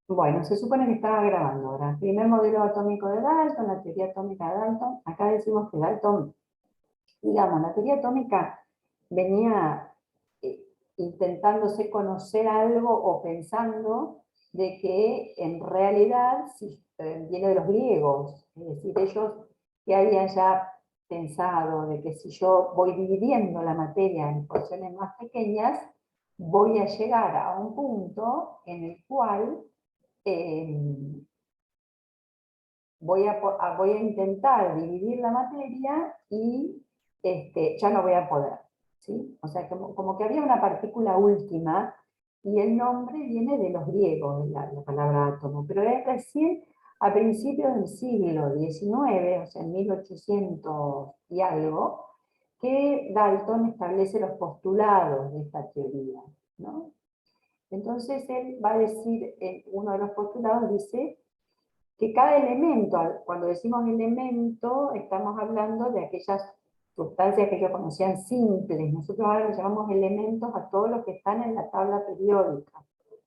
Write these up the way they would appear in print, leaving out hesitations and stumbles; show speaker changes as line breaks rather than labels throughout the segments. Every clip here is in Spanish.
Bueno, se supone que estaba grabando ahora. Primer modelo atómico de Dalton, la teoría atómica de Dalton. Acá decimos que Dalton, digamos, la teoría atómica venía eh, intentándose conocer algo o pensando de que en realidad viene de los griegos, es decir, ellos que habían ya pensado de que si yo voy dividiendo la materia en porciones más pequeñas, voy a llegar a un punto en el cual eh, voy a intentar dividir la materia y ya no voy a poder. ¿Sí? O sea, como que había una partícula última y el nombre viene de los griegos, la palabra átomo, pero es recién a principios del siglo XIX, o sea, en 1800 y algo, que Dalton establece los postulados de esta teoría, ¿no? Entonces él va a decir, uno de los postulados dice que cada elemento, cuando decimos elemento, estamos hablando de aquellas sustancias que ellos conocían simples. Nosotros ahora le llamamos elementos a todos los que están en la tabla periódica,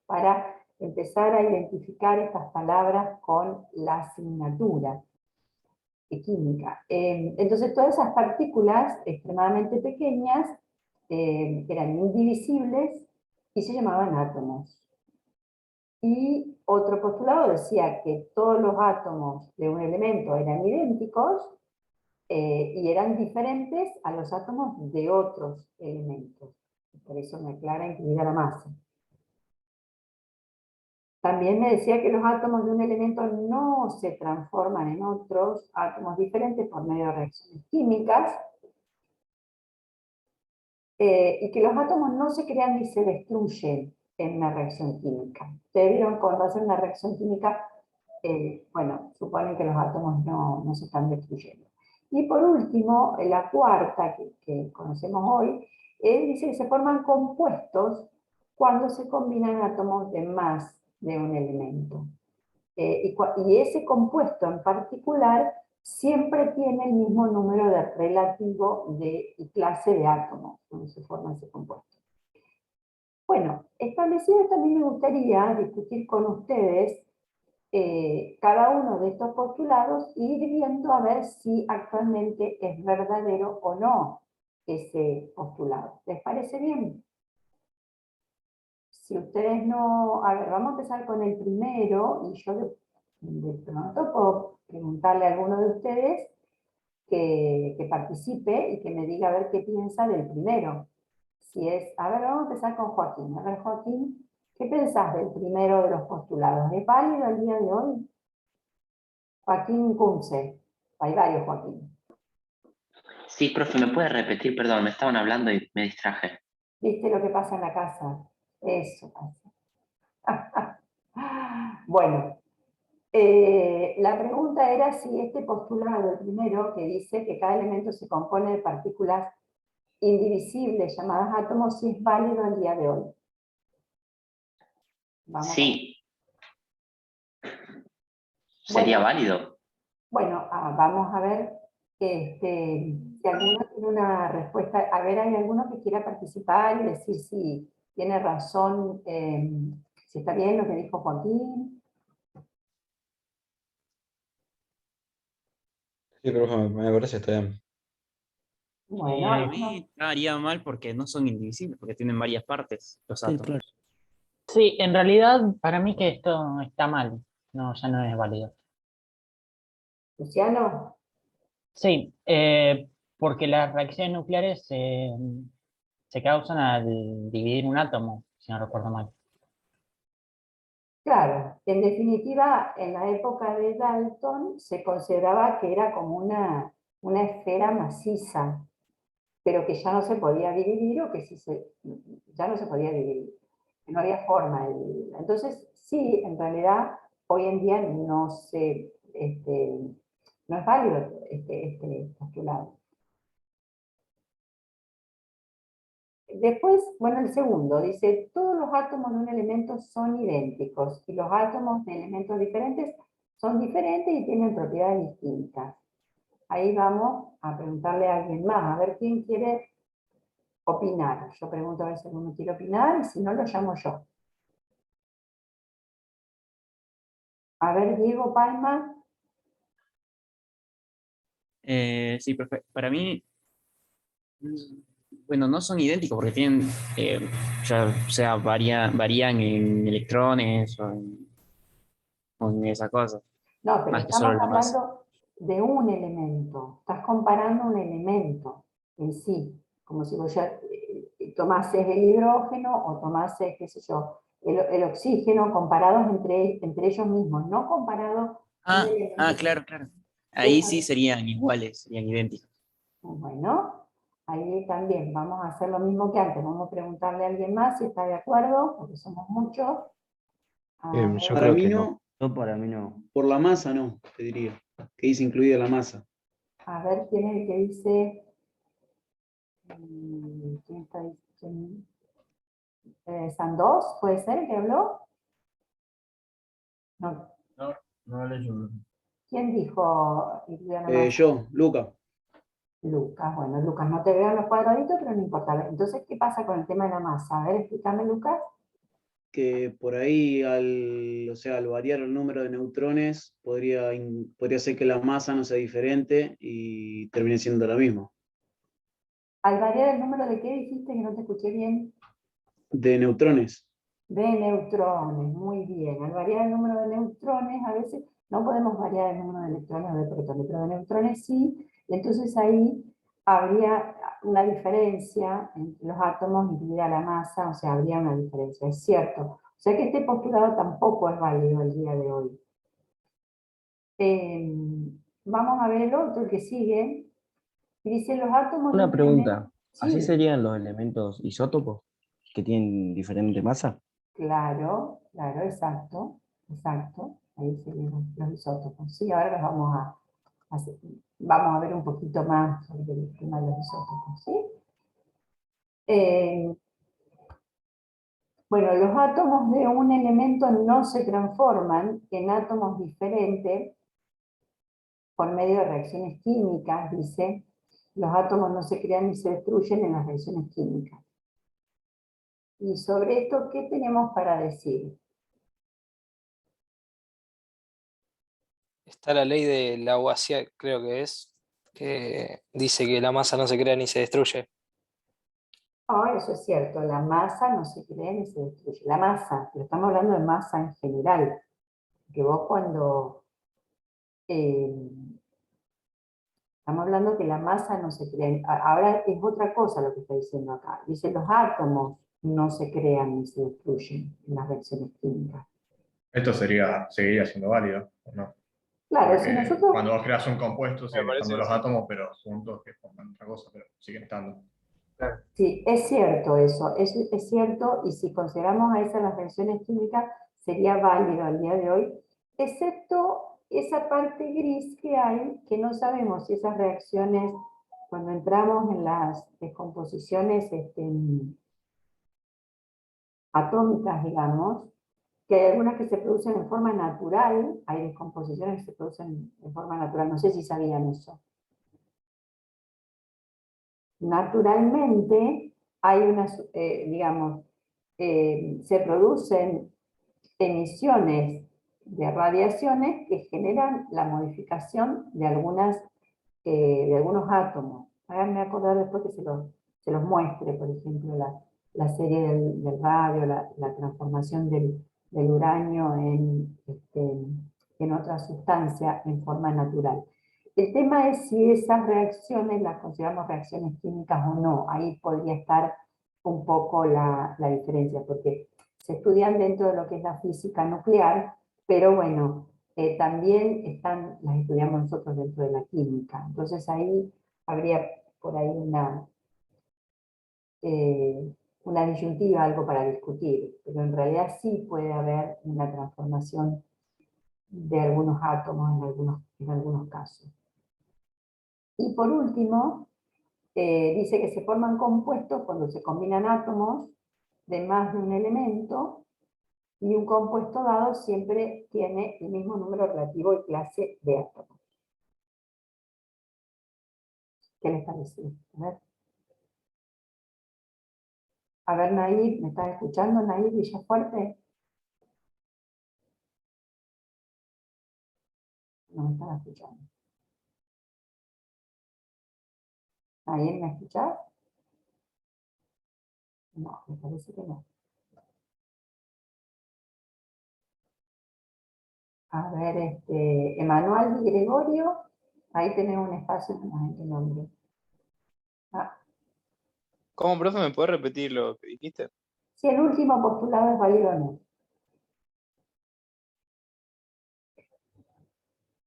para empezar a identificar estas palabras con la asignatura de química. Entonces, todas esas partículas extremadamente pequeñas eran indivisibles y se llamaban átomos. Y otro postulado decía que todos los átomos de un elemento eran idénticos y eran diferentes a los átomos de otros elementos. Por eso me aclara incluida la masa. También me decía que los átomos de un elemento no se transforman en otros átomos diferentes por medio de reacciones químicas, y que los átomos no se crean ni se destruyen en una reacción química. Ustedes vieron cuando hacen una reacción química, bueno, suponen que los átomos no se están destruyendo. Y por último, la cuarta que conocemos hoy, dice que se forman compuestos cuando se combinan átomos de más de un elemento. Y ese compuesto en particular siempre tiene el mismo número de relativo y clase de átomos cuando se forma ese compuesto. Bueno, establecido también me gustaría discutir con ustedes cada uno de estos postulados y ir viendo a ver si actualmente es verdadero o no ese postulado. ¿Les parece bien? Si ustedes no... A ver, vamos a empezar con el primero y yo de pronto puedo preguntarle a alguno de ustedes que participe y que me diga a ver qué piensa del primero. Si es, a ver, vamos a empezar con Joaquín. A ver, Joaquín, ¿qué pensás del primero de los postulados? ¿Es válido el día de hoy? Joaquín Kunze. Hay varios Joaquín.
Sí, profe, ¿me puede repetir? Perdón, me estaban hablando y me distraje.
¿Viste lo que pasa en la casa? Eso pasa. Bueno, la pregunta era si este postulado, el primero, que dice que cada elemento se compone de partículas indivisibles llamadas átomos, si es válido el día de hoy. Vamos a ver.
Sí, ¿sería
Bueno,
válido?
bueno, vamos a ver si alguno tiene una respuesta. A ver, ¿hay alguno que quiera participar y decir si tiene razón, si está bien lo que dijo Joaquín?
Sí, profe, me parece está bien.
Bueno,
Para
algunos.
mí estaría mal porque no son indivisibles, porque tienen varias partes los
Sí,
átomos.
claro. Sí, en realidad para mí que esto está mal. No, ya no es válido.
Luciano,
Sí, porque las reacciones nucleares se causan al dividir un átomo, si no recuerdo mal.
claro, en definitiva, en la época de Dalton se consideraba que era como una esfera maciza, pero que ya no se podía dividir o que ya no se podía dividir, que no había forma de dividirla. Entonces, sí, en realidad, hoy en día no es válido este postulado. Después, bueno, el segundo dice, todos los átomos de un elemento son idénticos y los átomos de elementos diferentes son diferentes y tienen propiedades distintas. Ahí vamos a preguntarle a alguien más, a ver quién quiere opinar. Yo pregunto a ver si alguno quiere opinar y si no, lo llamo yo. A ver, Diego Palma.
Sí, profe. Para mí, bueno, no son idénticos porque tienen, o sea, varían en electrones o en esa cosa,
No, pero
más que solo
estamos
la masa.
hablando de un elemento. Estás comparando un elemento en sí. Como si vos ya tomases el hidrógeno o tomases, qué sé yo, el oxígeno comparados entre ellos mismos, no comparados un elemento.
Claro, claro. Ahí sí
Eso,
serían iguales, serían idénticos.
bueno, ahí también vamos a hacer lo mismo que antes. Vamos a preguntarle a alguien más si está de acuerdo, porque somos muchos. A
Yo
ver,
Para
creo
mí
que no.
no,
Yo para mí no.
por la masa no, te diría. Que dice incluida la masa.
a ver quién es el que dice. ¿Quién está diciendo? ¿Sandoz puede ser el que habló? No.
No, no le ayudo.
¿Quién dijo incluida la masa?
Yo, Luca,
Lucas. Bueno, Lucas, no te veo en los cuadraditos, pero no importa. A ver, entonces, ¿qué pasa con el tema de la masa? A ver, explícame, Lucas.
que por ahí o sea, al variar el número de neutrones, podría ser que la masa no sea diferente y termine siendo la misma.
Al variar el número de qué dijiste que no te escuché bien.
De neutrones.
De neutrones, muy bien. Al variar el número de neutrones, a veces no podemos variar el número de electrones o de protones, pero de neutrones sí, y entonces ahí habría una diferencia entre los átomos incluida la masa, o sea, habría una diferencia, es cierto. O sea que este postulado tampoco es válido el día de hoy. Eh, Vamos a ver el otro, el que sigue, y dice los átomos de
Una
un elemento.
pregunta, ¿así
Sí,
serían los elementos isótopos que tienen diferente masa?
claro, claro, exacto, exacto. Ahí serían los isótopos. Sí, ahora los hacer- vamos a ver un poquito más sobre el tema de los isótopos, ¿sí? Eh, bueno, los átomos de un elemento no se transforman en átomos diferentes por medio de reacciones químicas, dice. Los átomos no se crean ni se destruyen en las reacciones químicas. Y sobre esto, ¿qué tenemos para decir?
Está la ley de Lavoisier, creo que dice que la masa no se crea ni se destruye.
Ah, eso es cierto, la masa no se crea ni se destruye. La masa, pero estamos hablando de masa en general. Que vos cuando estamos hablando que la masa no se crea. Ahora es otra cosa lo que está diciendo acá. Dice los átomos no se crean ni se destruyen en las reacciones químicas.
Esto seguiría siendo válido, ¿o no?
Claro, si
Porque
nosotros.
cuando vos creas un compuesto,
Me
siguen
parece
estando
que
los
sí.
átomos, pero juntos, que forman otra cosa, pero siguen estando.
Sí, es cierto eso, es cierto, y si consideramos a esas las reacciones químicas, sería válido al día de hoy, excepto esa parte gris que hay, que no sabemos si esas reacciones, cuando entramos en las descomposiciones atómicas, digamos, que hay algunas que se producen en forma natural, hay descomposiciones que se producen en forma natural, no sé si sabían eso. Naturalmente hay unas, digamos, se producen emisiones de radiaciones que generan la modificación de algunos átomos. Háganme acordar después que se los muestre, por ejemplo, la serie del radio, la transformación del uranio en otra sustancia en forma natural. El tema es si esas reacciones las consideramos reacciones químicas o no. Ahí podría estar un poco la diferencia, porque se estudian dentro de lo que es la física nuclear, pero bueno, también las estudiamos nosotros dentro de la química. Entonces ahí habría por ahí una disyuntiva, algo para discutir, pero en realidad sí puede haber una transformación de algunos átomos en algunos casos. Y por último, dice que se forman compuestos cuando se combinan átomos de más de un elemento, y un compuesto dado siempre tiene el mismo número relativo y clase de átomos. ¿Qué les parece? A ver, Nair, ¿me estás escuchando, Nair Villafuerte? No me están escuchando. ¿Alguien me escucha? No, me parece que no. A ver, Emanuel y Gregorio, ahí tenemos un espacio en el nombre. Ah,
¿Cómo, profe, me puede repetir lo que dijiste?
si el último postulado es válido o no.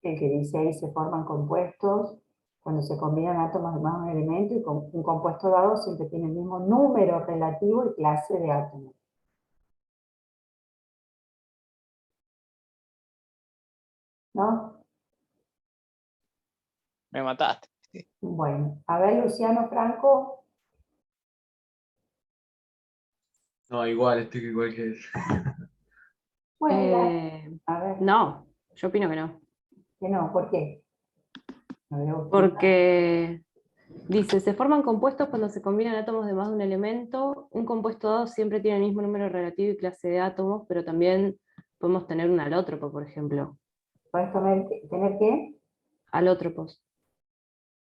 El que dice ahí se forman compuestos cuando se combinan átomos de más de un elemento, y un compuesto dado siempre tiene el mismo número relativo y clase de átomos. ¿No?
Me mataste.
Bueno, a ver, Luciano Franco.
No, igual, estoy igual que él.
Bueno, a ver,
No, yo opino que no.
que no, ¿por qué? A ver, Agustín.
Porque dice, se forman compuestos cuando se combinan átomos de más de un elemento. Un compuesto dado siempre tiene el mismo número relativo y clase de átomos, pero también podemos tener un alótropo, por ejemplo.
¿Puedes tener qué?
Alótropos.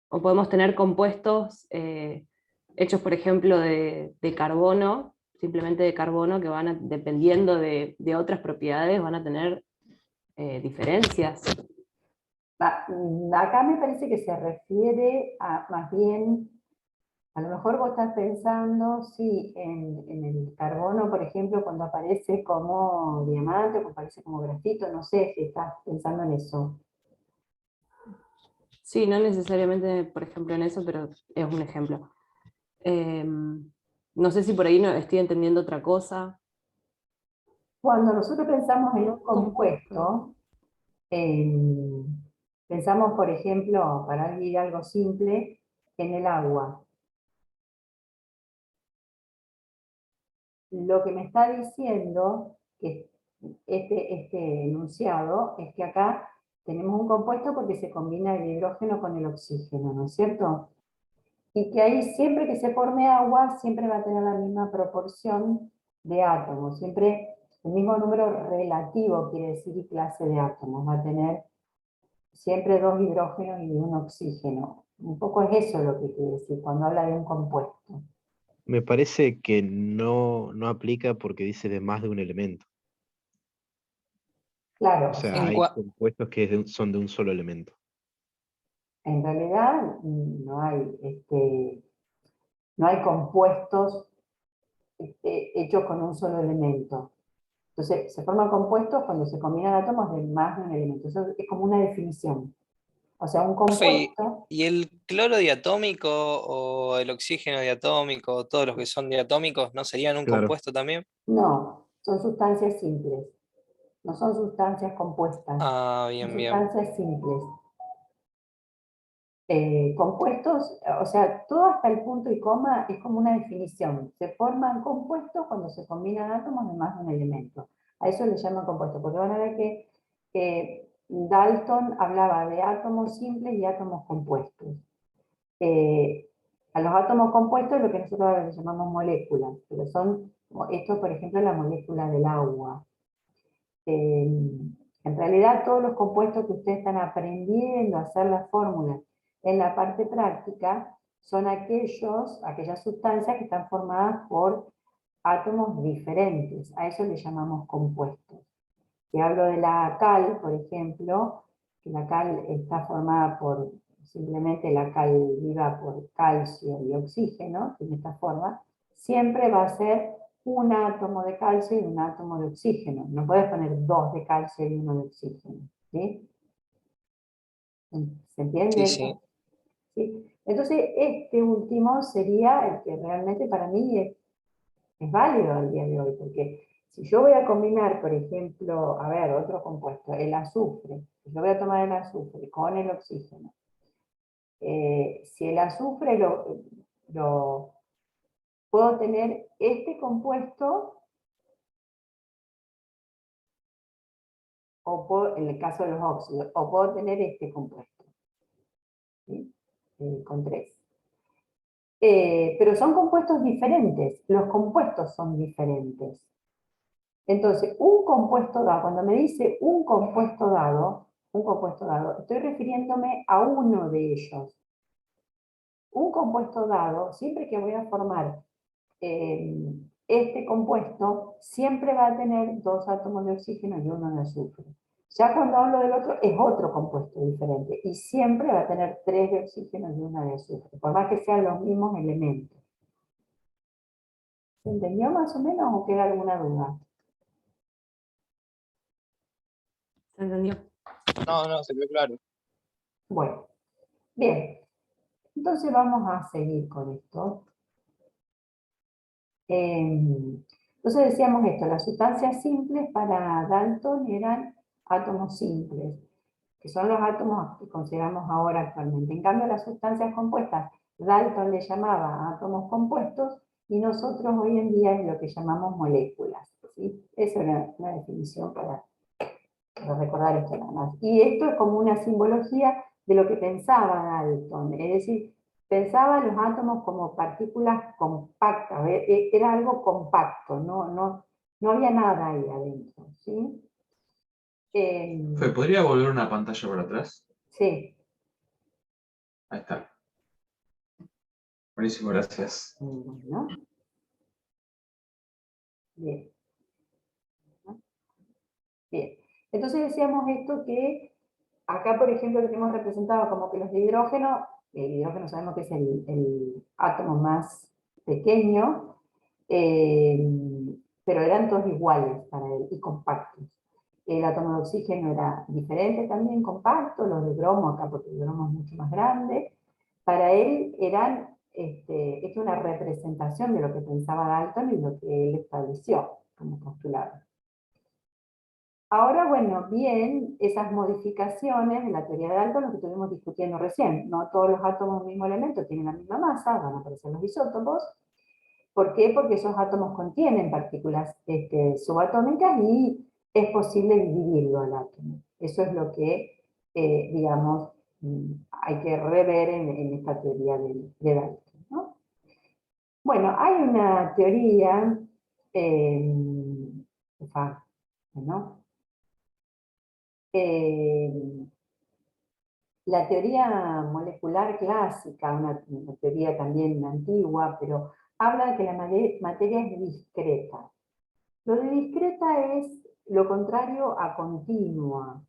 O podemos tener compuestos hechos, por ejemplo, de carbono, simplemente de carbono, que van a, dependiendo de otras propiedades, van a tener diferencias.
Acá me parece que se refiere a, más bien, a lo mejor vos estás pensando, sí, en el carbono, por ejemplo, cuando aparece como diamante, cuando aparece como grafito, no sé si estás pensando en eso.
Sí, no necesariamente, por ejemplo, en eso, pero es un ejemplo. No sé si por ahí no estoy entendiendo otra cosa.
Cuando nosotros pensamos en un compuesto, pensamos, por ejemplo, para decir algo simple, en el agua. Lo que me está diciendo que este enunciado es que acá tenemos un compuesto porque se combina el hidrógeno con el oxígeno, ¿no es cierto? Y que ahí siempre que se forme agua, siempre va a tener la misma proporción de átomos, siempre el mismo número relativo, quiere decir, y clase de átomos. Va a tener siempre 2 hidrógenos y un oxígeno. Un poco es eso lo que quiere decir cuando habla de un compuesto.
Me parece que no aplica porque dice de más de un elemento.
Claro,
O sea, hay compuestos que son de un solo elemento.
en realidad no hay compuestos hechos con un solo elemento. Entonces, se forman compuestos cuando se combinan átomos de más de un elemento. Eso es como una definición. O sea, un
Profe,
compuesto...
¿y el cloro diatómico o el oxígeno diatómico, todos los que son diatómicos, no serían un
Claro.
compuesto también?
No, son sustancias simples. No son sustancias compuestas.
Ah,
Son
bien, bien.
sustancias simples. Compuestos, o sea, todo hasta el punto y coma es como una definición. Se forman compuestos cuando se combinan átomos de más de un elemento. A eso le llaman compuestos, porque van a ver que Dalton hablaba de átomos simples y átomos compuestos. A los átomos compuestos es lo que nosotros ahora le llamamos moléculas, pero son, esto por ejemplo, la molécula del agua. En realidad todos los compuestos que ustedes están aprendiendo a hacer las fórmulas en la parte práctica son aquellas sustancias que están formadas por átomos diferentes. A eso le llamamos compuestos. Si hablo de la cal, por ejemplo, que la cal está formada por, simplemente la cal viva por calcio y oxígeno, en esta forma, siempre va a ser un átomo de calcio y un átomo de oxígeno. No puedes poner 2 de calcio y 1 de oxígeno. ¿Sí? ¿Se entiende?
Sí, sí.
¿Sí? Entonces, este último sería el que realmente para mí es válido al día de hoy, porque si yo voy a combinar, por ejemplo, a ver, otro compuesto, el azufre, yo voy a tomar el azufre con el oxígeno. Si el azufre lo puedo tener este compuesto, en el caso de los óxidos, o puedo tener este compuesto, ¿sí? Con 3. Pero son compuestos diferentes, los compuestos son diferentes. Entonces, un compuesto dado, cuando me dice un compuesto dado, un compuesto dado. Estoy refiriéndome a uno de ellos. Un compuesto dado, siempre que voy a formar este compuesto, siempre va a tener 2 átomos de oxígeno y 1 de azufre. Ya cuando hablo del otro, es otro compuesto diferente, y siempre va a tener 3 de oxígeno y 1 de azufre, por más que sean los mismos elementos. ¿Se entendió más o menos o queda alguna duda?
¿Se entendió?
No, se quedó claro.
Bueno, bien. Entonces vamos a seguir con esto. Entonces decíamos esto, las sustancias simples para Dalton eran átomos simples, que son los átomos que consideramos ahora actualmente. En cambio, las sustancias compuestas, Dalton le llamaba átomos compuestos, y nosotros hoy en día es lo que llamamos moléculas, ¿sí? Esa era una definición para recordar esto nada más. Y esto es como una simbología de lo que pensaba Dalton, es decir, pensaba los átomos como partículas compactas, era algo compacto, no había nada ahí adentro, ¿sí?
¿Podría volver una pantalla para atrás?
Sí.
Ahí está. Buenísimo, gracias.
Bueno. Bien. Bien. Entonces decíamos esto que acá, por ejemplo, lo tenemos representado como que los de hidrógeno, el hidrógeno sabemos que es el átomo más pequeño, pero eran todos iguales para él y compactos. El átomo de oxígeno era diferente también, compacto, los de bromo acá, porque el bromo es mucho más grande. Para él eran, es una representación de lo que pensaba Dalton y lo que él estableció como postulado. Ahora, bueno, bien, esas modificaciones de la teoría de Dalton, lo que estuvimos discutiendo recién, no todos los átomos del mismo elemento tienen la misma masa, van a aparecer los isótopos. ¿Por qué? Porque esos átomos contienen partículas subatómicas y es posible dividirlo al átomo. Eso es lo que, digamos, hay que rever en esta teoría de Dalton, ¿no? Bueno, hay una teoría, ¿no? La teoría molecular clásica, una teoría también antigua, pero habla de que la materia es discreta. Lo de discreta es lo contrario a continua.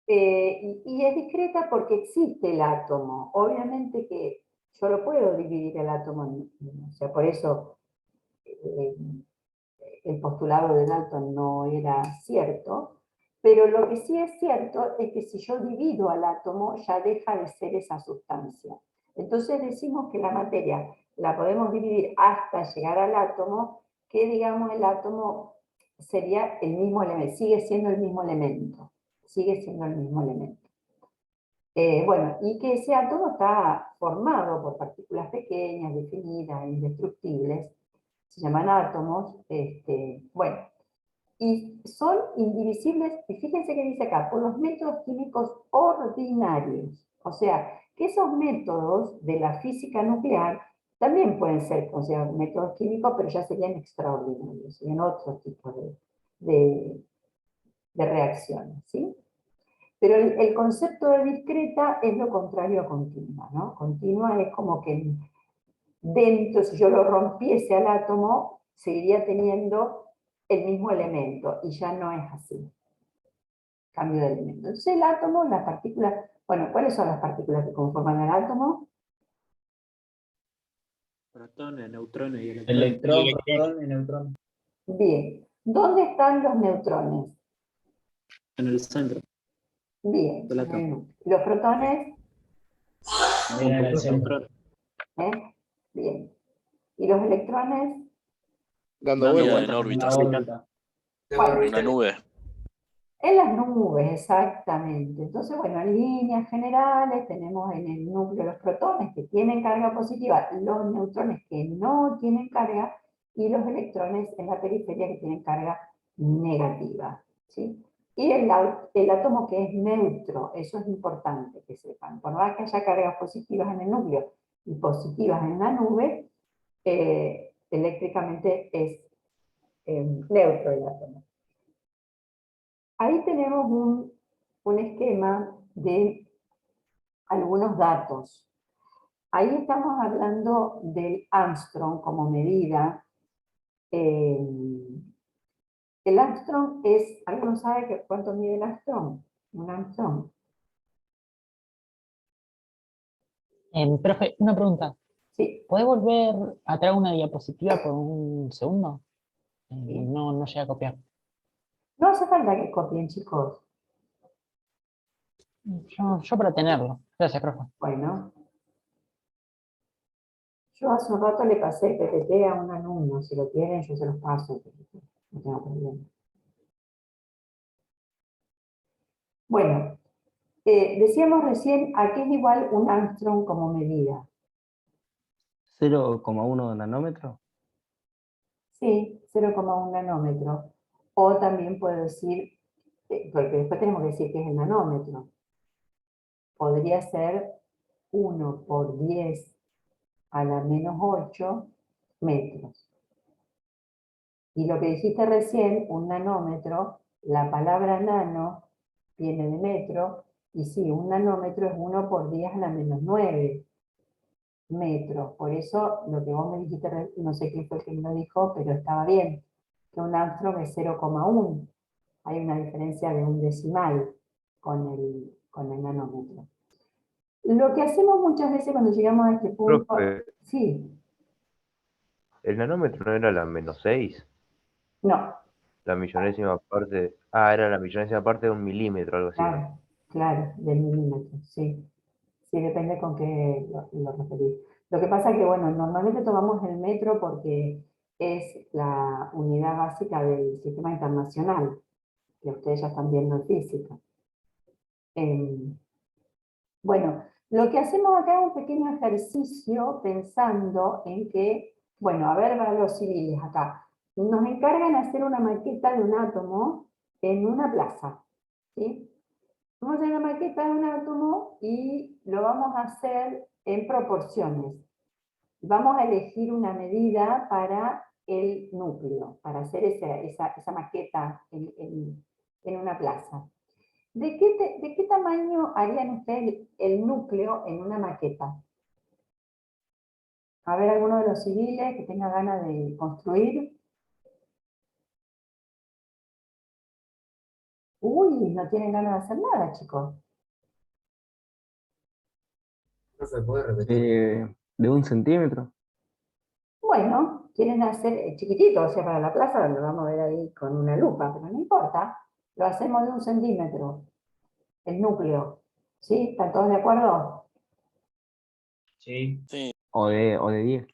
Y es discreta porque existe el átomo. Obviamente que yo lo puedo dividir el átomo, o sea, por eso el postulado de Dalton no era cierto, pero lo que sí es cierto es que si yo divido al átomo ya deja de ser esa sustancia. Entonces decimos que la materia la podemos dividir hasta llegar al átomo, que digamos el átomo sería el mismo elemento, sigue siendo el mismo elemento, sigue siendo el mismo elemento. Bueno, y que ese átomo está formado por partículas pequeñas, definidas, indestructibles, se llaman átomos, bueno, y son indivisibles, y fíjense que dice acá, por los métodos químicos ordinarios. O sea, que esos métodos de la física nuclear también pueden ser considerados métodos químicos, pero ya serían extraordinarios, serían otro tipo de reacciones, ¿sí? Pero el concepto de discreta es lo contrario a continua, ¿no? Continua es como que dentro, si yo lo rompiese al átomo, seguiría teniendo el mismo elemento, y ya no es así. Cambio de elemento. Entonces el átomo, las partículas, bueno, ¿cuáles son las partículas que conforman el átomo?
Protones, neutrones y electrones.
Electrón, protón y neutrón.
Bien. ¿Dónde están los neutrones?
En el centro.
Bien.
Del átomo.
¿Los protones?
En el centro.
Bien. ¿Y los electrones?
Dando
Vida en
vueltas.
órbita.
Bueno,
Una nube.
en las nubes, exactamente. Entonces, bueno, en líneas generales tenemos en el núcleo los protones que tienen carga positiva, los neutrones que no tienen carga, y los electrones en la periferia que tienen carga negativa, ¿sí? Y el átomo que es neutro, eso es importante que sepan. Por más que haya cargas positivas en el núcleo y positivas en la nube, eléctricamente es neutro el átomo. Ahí tenemos un esquema de algunos datos. Ahí estamos hablando del Armstrong como medida. El Armstrong es, ¿alguno sabe cuánto mide el Armstrong? Un Armstrong.
Profe, una pregunta.
Sí.
¿Puede volver a traer una diapositiva por un segundo?
Sí.
No llega a copiar.
No hace falta que copien, chicos.
Yo para tenerlo. Gracias, profe.
Bueno. Yo hace un rato le pasé el PPT a un alumno. Si lo quieren, yo se los paso. No tengo problema. Bueno, decíamos recién a qué es igual un Armstrong como medida.
0,1 nanómetro.
Sí, 0,1 nanómetro. O también puedo decir, porque después tenemos que decir que es el nanómetro. Podría ser 1 por 10 a la menos 8 metros. Y lo que dijiste recién, un nanómetro, la palabra nano viene de metro, y sí, un nanómetro es 1 por 10 a la menos 9 metros. Por eso lo que vos me dijiste, no sé quién fue el que me lo dijo, pero estaba bien, que un Armstrong es 0,1. Hay una diferencia de un decimal con el nanómetro. Lo que hacemos muchas veces cuando llegamos a este punto...
Profe,
Sí,
¿el nanómetro no era la menos 6?
no,
La millonésima parte. Ah, era la millonésima parte de un milímetro, algo así, ¿no?
claro, claro, del milímetro, sí. Sí, depende con qué lo referís. Lo que pasa es que, bueno, normalmente tomamos el metro porque es la unidad básica del sistema internacional, que ustedes ya están viendo en física. Bueno, lo que hacemos acá es un pequeño ejercicio pensando en que, bueno, a ver, para los civiles acá, nos encargan hacer una maqueta de un átomo en una plaza, ¿sí? Vamos a hacer una maqueta de un átomo y lo vamos a hacer en proporciones. Vamos a elegir una medida para el núcleo, para hacer esa maqueta en una plaza. ¿De qué tamaño harían ustedes el núcleo en una maqueta? A ver, alguno de los civiles que tenga ganas de construir. Uy, no tienen ganas de hacer nada, chicos.
¿Se puede repetir? De 1 centímetro.
Bueno, quieren hacer chiquitito, o sea, para la plaza lo vamos a ver ahí con una lupa, pero no importa. Lo hacemos de 1 centímetro, el núcleo. ¿Sí? ¿Están todos de acuerdo?
Sí.
O de 10.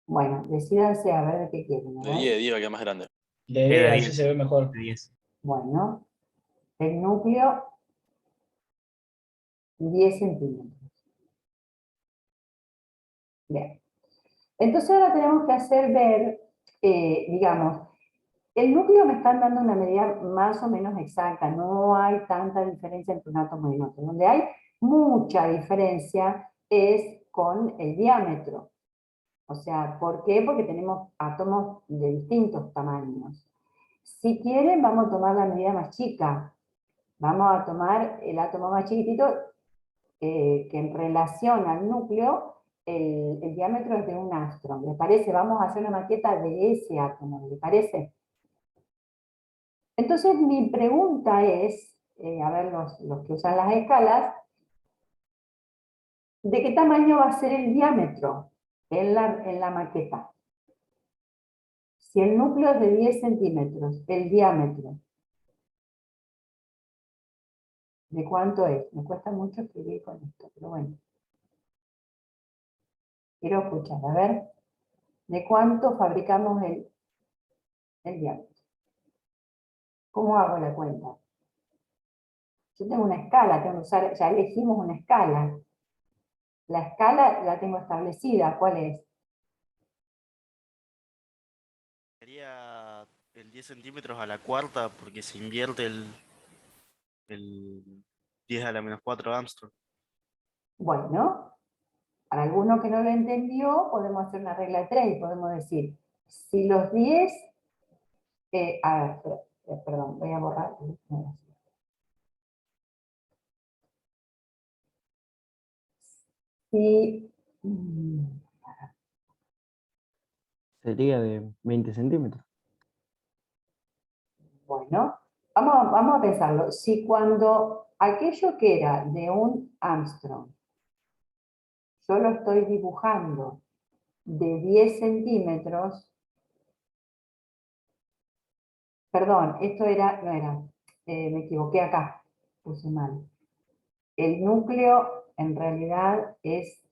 Bueno, decídanse a ver de qué quieren.
De 10, 10 va a quedar más grande.
De 10, así se ve mejor. De 10.
Bueno, el núcleo, 10 centímetros. Bien. Entonces ahora tenemos que hacer ver, digamos, el núcleo me están dando una medida más o menos exacta, no hay tanta diferencia entre un átomo y otro. Donde hay mucha diferencia es con el diámetro. O sea, ¿por qué? Porque tenemos átomos de distintos tamaños. Si quieren, vamos a tomar la medida más chica. Vamos a tomar el átomo más chiquitito, que en relación al núcleo, el diámetro es de un Armstrong. ¿Les parece? Vamos a hacer una maqueta de ese átomo, ¿les parece? Entonces mi pregunta es, a ver los que usan las escalas, ¿de qué tamaño va a ser el diámetro en la maqueta? Si el núcleo es de 10 centímetros, el diámetro, ¿de cuánto es? Me cuesta mucho escribir con esto, pero bueno. Quiero escuchar, a ver, ¿de cuánto fabricamos el diámetro? ¿Cómo hago la cuenta? Yo tengo una escala, tengo que usar, ya elegimos una escala. La escala la tengo establecida, ¿cuál es?
Sería el 10 centímetros a la cuarta porque se invierte el 10 a la menos 4 Armstrong.
Bueno, para alguno que no lo entendió, podemos hacer una regla de 3 y podemos decir, si los 10, a ver, perdón, voy a borrar. si...
Sería de 20 centímetros.
Bueno, vamos a pensarlo. Si cuando aquello que era de un Armstrong, yo lo estoy dibujando de 10 centímetros, perdón, esto era, no era, me equivoqué acá, puse mal. El núcleo en realidad es,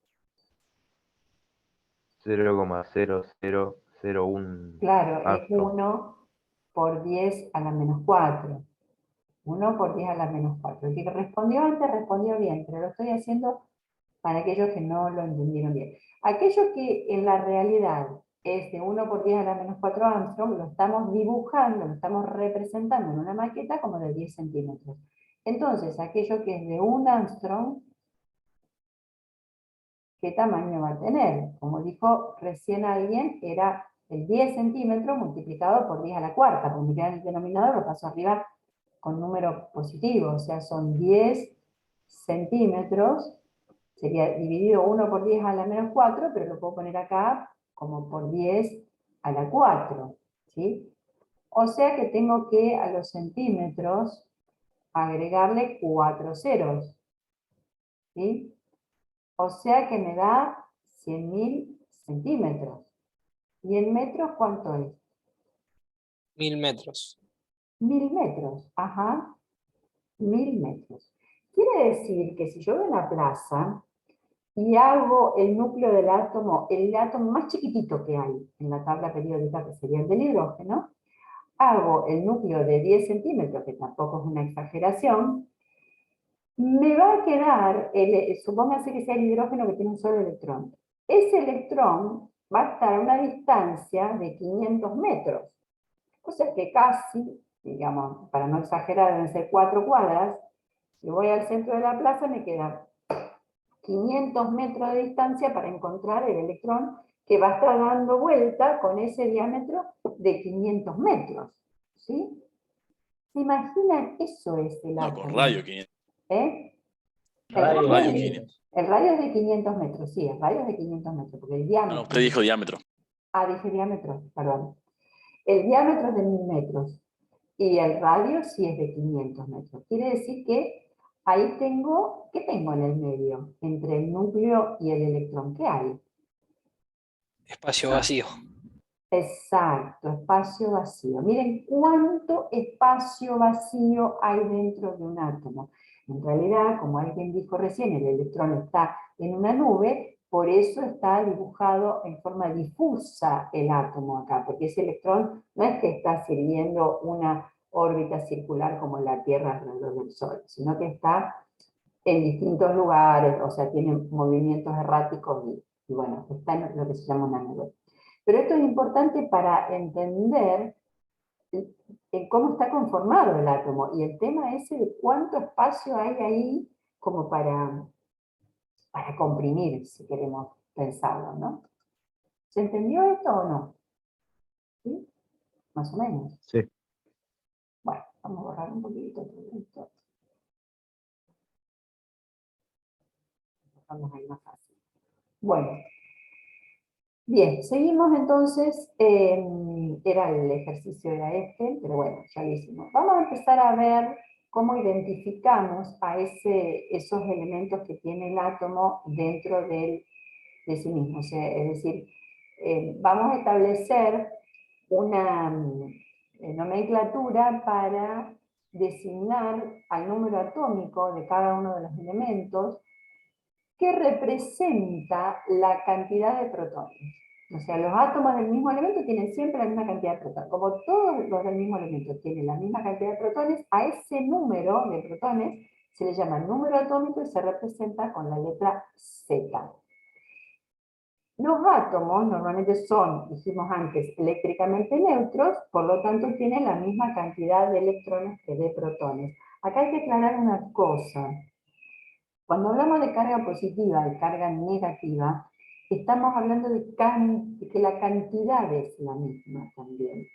0,0001
claro, es
Armstrong.
1 por 10 a la menos 4. 1 por 10 a la menos 4. El que respondió antes respondió bien, pero lo estoy haciendo para aquellos que no lo entendieron bien. Aquello que en la realidad es de 1 por 10 a la menos 4 Armstrong, lo estamos dibujando, lo estamos representando en una maqueta como de 10 centímetros. Entonces, aquello que es de 1 Armstrong, ¿qué tamaño va a tener? Como dijo recién alguien, era el 10 centímetros multiplicado por 10 a la cuarta, porque me queda en el denominador, lo paso arriba con número positivo, o sea, son 10 centímetros, sería dividido 1 por 10 a la menos 4, pero lo puedo poner acá como por 10 a la 4, ¿sí? O sea que tengo que a los centímetros agregarle 4 ceros, ¿sí? O sea que me da 100.000 centímetros. ¿Y en metros cuánto es?
1000 metros.
1000 metros, ajá, 1000 metros. Quiere decir que si yo voy a una plaza y hago el núcleo del átomo, el átomo más chiquitito que hay en la tabla periódica, que sería el del hidrógeno, hago el núcleo de 10 centímetros, que tampoco es una exageración, me va a quedar, supóngase que sea el hidrógeno que tiene un solo electrón. Ese electrón va a estar a una distancia de 500 metros. O sea que casi, digamos, para no exagerar, deben ser 4 cuadras. Si voy al centro de la plaza me quedan 500 metros de distancia para encontrar el electrón que va a estar dando vuelta con ese diámetro de 500 metros. ¿Sí? ¿Se imaginan? Eso es el átomo.
Con radio 500.
¿Eh?
Radio 500.
El radio es de 500 metros, sí, el radio es de 500 metros, porque el diámetro...
No, usted dijo diámetro.
Ah, dije diámetro, perdón. El diámetro es de 1000 metros y el radio sí es de 500 metros. Quiere decir que ahí tengo, ¿qué tengo en el medio? Entre el núcleo y el electrón, ¿qué hay?
Espacio vacío.
Exacto, espacio vacío. Miren cuánto espacio vacío hay dentro de un átomo. En realidad, como alguien dijo recién, el electrón está en una nube, por eso está dibujado en forma difusa el átomo acá, porque ese electrón no es que está siguiendo una órbita circular como la Tierra alrededor del Sol, sino que está en distintos lugares, o sea, tiene movimientos erráticos y bueno, está en lo que se llama una nube. Pero esto es importante para entender cómo está conformado el átomo y el tema ese de cuánto espacio hay ahí como para comprimir, si queremos pensarlo, ¿no? ¿Se entendió esto o no? ¿Sí? Más o menos.
Sí.
Bueno, vamos a borrar un poquito todo esto. Vamos ahí más fácil. Bueno. Bien, seguimos entonces, era el ejercicio era este, pero bueno, ya lo hicimos. Vamos a empezar a ver cómo identificamos a esos elementos que tiene el átomo dentro de sí mismo. O sea, es decir, vamos a establecer una nomenclatura para designar al número atómico de cada uno de los elementos que representa la cantidad de protones. O sea, los átomos del mismo elemento tienen siempre la misma cantidad de protones. Como todos los del mismo elemento tienen la misma cantidad de protones, a ese número de protones se le llama número atómico y se representa con la letra Z. Los átomos normalmente son, dijimos antes, eléctricamente neutros, por lo tanto tienen la misma cantidad de electrones que de protones. Acá hay que aclarar una cosa. Cuando hablamos de carga positiva y carga negativa, estamos hablando de que la cantidad es la misma también.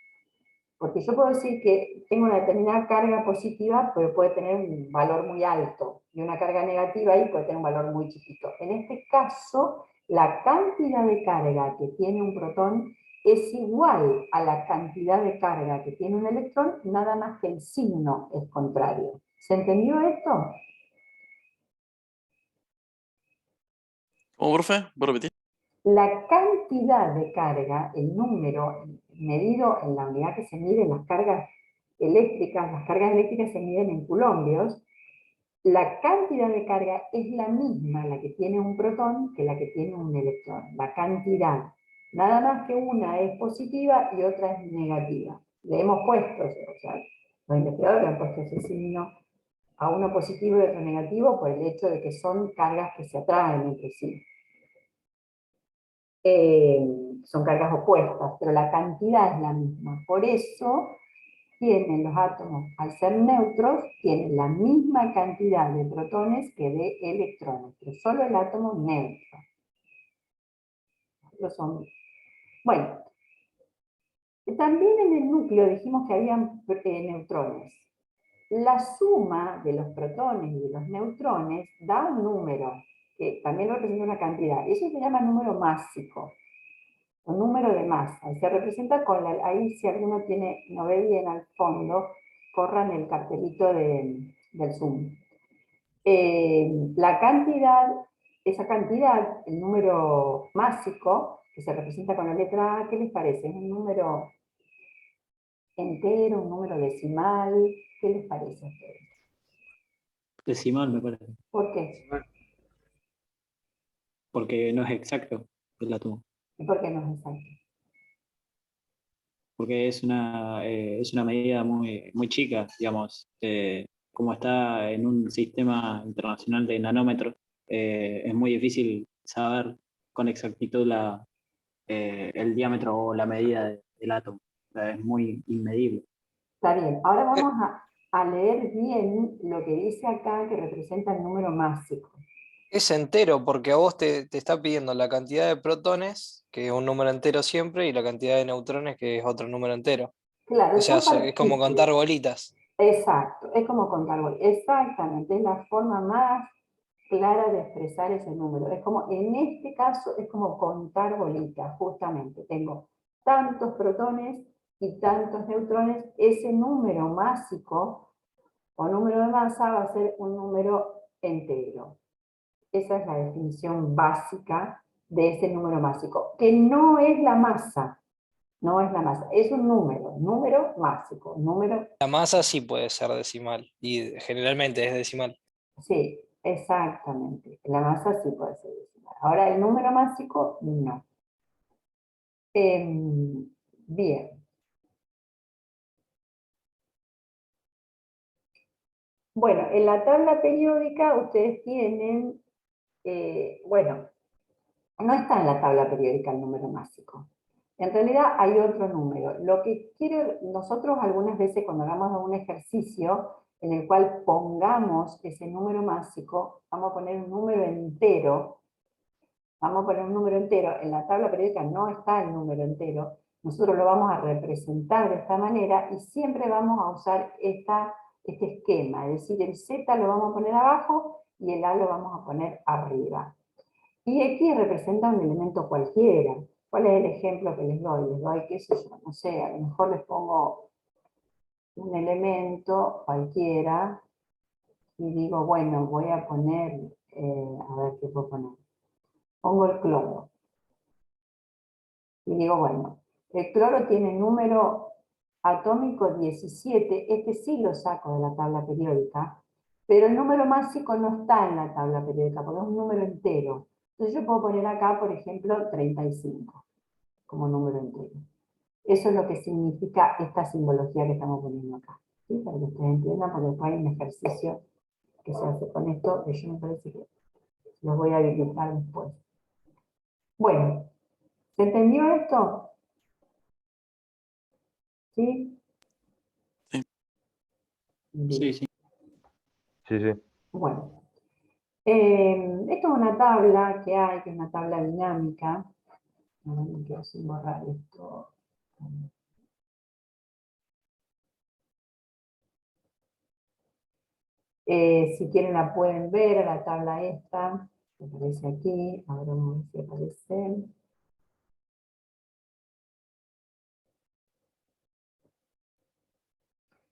Porque yo puedo decir que tengo una determinada carga positiva, pero puede tener un valor muy alto, y una carga negativa ahí puede tener un valor muy chiquito. En este caso, la cantidad de carga que tiene un protón es igual a la cantidad de carga que tiene un electrón, nada más que el signo es contrario. ¿Se entendió esto?
¿Cómo, profe? ¿Puedo repetir?
La cantidad de carga, el número medido en la unidad que se mide en las cargas eléctricas se miden en coulombios, la cantidad de carga es la misma la que tiene un protón que la que tiene un electrón, la cantidad. Nada más que una es positiva y otra es negativa. Le hemos puesto, o sea, los investigadores le han puesto ese signo a uno positivo y otro negativo por el hecho de que son cargas que se atraen entre sí. Son cargas opuestas, pero la cantidad es la misma. Por eso tienen los átomos, al ser neutros, tienen la misma cantidad de protones que de electrones, pero solo el átomo neutro. Bueno, también en el núcleo dijimos que había neutrones. La suma de los protones y de los neutrones da un número, que también representa una cantidad. Eso se llama número másico, o número de masa. Y se representa con ahí si alguno no ve bien al fondo, corran el cartelito del Zoom. La cantidad, esa cantidad, el número másico, que se representa con la letra A, ¿qué les parece? ¿Es un número entero, un número decimal? ¿Qué les parece a ustedes?
Decimal, me parece.
¿Por qué?
Porque no es exacto el átomo.
¿Y por qué no es exacto?
Porque es una medida muy chica, digamos. Como está en un sistema internacional de nanómetros, es muy difícil saber con exactitud el diámetro o la medida del átomo. O sea, es muy inmedible.
Está bien, ahora vamos a leer bien lo que dice acá que representa el número másico.
Es entero porque a vos te está pidiendo la cantidad de protones, que es un número entero siempre, y la cantidad de neutrones, que es otro número entero.
Claro,
O sea,
son
es como contar
partículas.
bolitas.
Exacto, es como contar bolitas. Exactamente, es la forma más clara de expresar ese número. Es como, en este caso, es como contar bolitas, justamente. Tengo tantos protones y tantos neutrones. Ese número másico o número de masa va a ser un número entero. Esa es la definición básica de ese número másico, que no es la masa, no es la masa, es un número másico, número...
La masa sí puede ser decimal, y generalmente es decimal.
Sí, exactamente, la masa sí puede ser decimal. Ahora el número másico, no. Bien. Bueno, en la tabla periódica ustedes tienen, bueno, no está en la tabla periódica el número másico. En realidad hay otro número. Lo que nosotros algunas veces cuando hagamos algún ejercicio en el cual pongamos ese número másico, vamos a poner un número entero, en la tabla periódica no está el número entero, nosotros lo vamos a representar de esta manera y siempre vamos a usar este esquema, es decir, el Z lo vamos a poner abajo y el A lo vamos a poner arriba. Y X representa un elemento cualquiera. ¿Cuál es el ejemplo que les doy? Les doy, qué sé yo, no sé, a lo mejor les pongo un elemento cualquiera y digo, bueno, voy a poner, a ver qué puedo poner. Pongo el cloro. Y digo, bueno, el cloro tiene número atómico 17, este sí lo saco de la tabla periódica, pero el número másico no está en la tabla periódica, porque es un número entero. Entonces yo puedo poner acá, por ejemplo, 35 como número entero. Eso es lo que significa esta simbología que estamos poniendo acá. ¿Sí? Para que ustedes entiendan, porque después hay un ejercicio que se hace con esto, que yo me parece que los voy a habilitar después. Bueno, ¿se entendió esto? ¿Sí?
Sí, sí.
Sí, sí.
Bueno, esto es una tabla que hay, que es una tabla dinámica. No me quiero sin borrar esto. Si quieren la pueden ver a la tabla esta, que aparece aquí, a ver vamos a ver si aparece.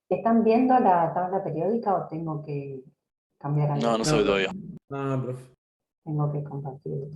¿Están viendo la tabla periódica o tengo que cambiar algo?
No, no se ve todavía.
No, profe.
Tengo que compartir.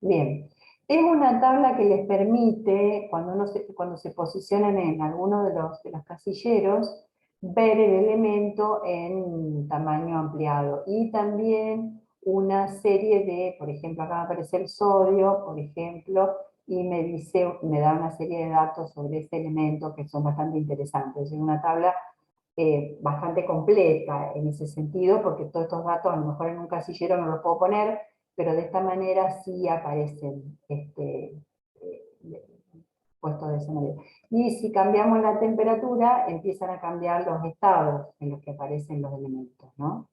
Bien. Es una tabla que les permite, cuando se posicionan en alguno de los casilleros, ver el elemento en tamaño ampliado. Y también una serie de, por ejemplo, acá aparece el sodio, por ejemplo, y me da una serie de datos sobre ese elemento que son bastante interesantes. Es una tabla bastante completa en ese sentido, porque todos estos datos a lo mejor en un casillero no los puedo poner, pero de esta manera sí aparecen puestos de esa manera. Y si cambiamos la temperatura, empiezan a cambiar los estados en los que aparecen los elementos, ¿no?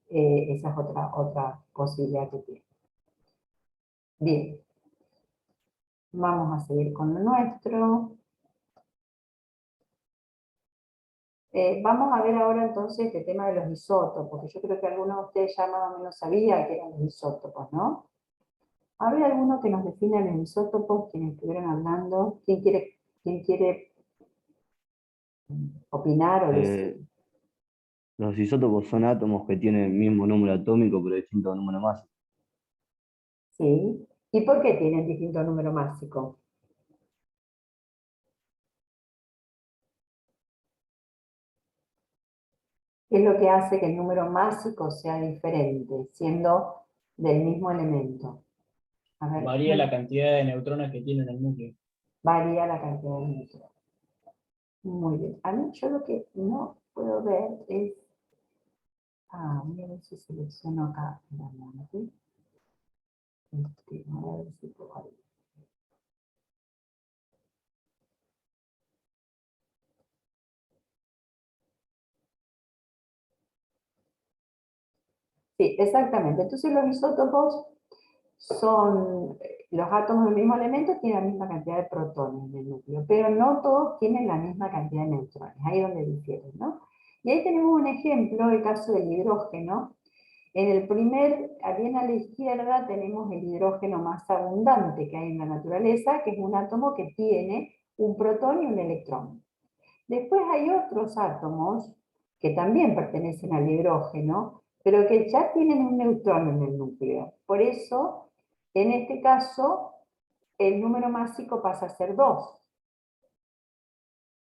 Esa es otra posibilidad que tiene. Bien. Vamos a seguir con lo nuestro. Vamos a ver ahora entonces este tema de los isótopos, porque yo creo que algunos de ustedes ya más o menos sabían que eran los isótopos, ¿no? ¿Habrá alguno que nos defina los isótopos, quienes estuvieron hablando? ¿Quién quiere opinar o decir?
Los isótopos son átomos que tienen el mismo número atómico pero distinto número másico.
Sí. ¿Y por qué tienen distinto número másico? ¿Qué es lo que hace que el número másico sea diferente, siendo del mismo elemento? A ver,
Varía la cantidad de neutrones que tiene en el núcleo.
varía la cantidad de neutrones. Muy bien. A mí yo lo que no puedo ver es... voy a ver si selecciono acá. ¿Sí? Voy a ver si puedo abrir. Sí, exactamente. Entonces los isótopos son, los átomos del mismo elemento tienen la misma cantidad de protones en el núcleo, pero no todos tienen la misma cantidad de neutrones, ahí es donde difieren, ¿no? Y ahí tenemos un ejemplo, el caso del hidrógeno. En el bien a la izquierda tenemos el hidrógeno más abundante que hay en la naturaleza, que es un átomo que tiene un protón y un electrón. Después hay otros átomos que también pertenecen al hidrógeno, pero que ya tienen un neutrón en el núcleo. Por eso, en este caso, el número másico pasa a ser 2.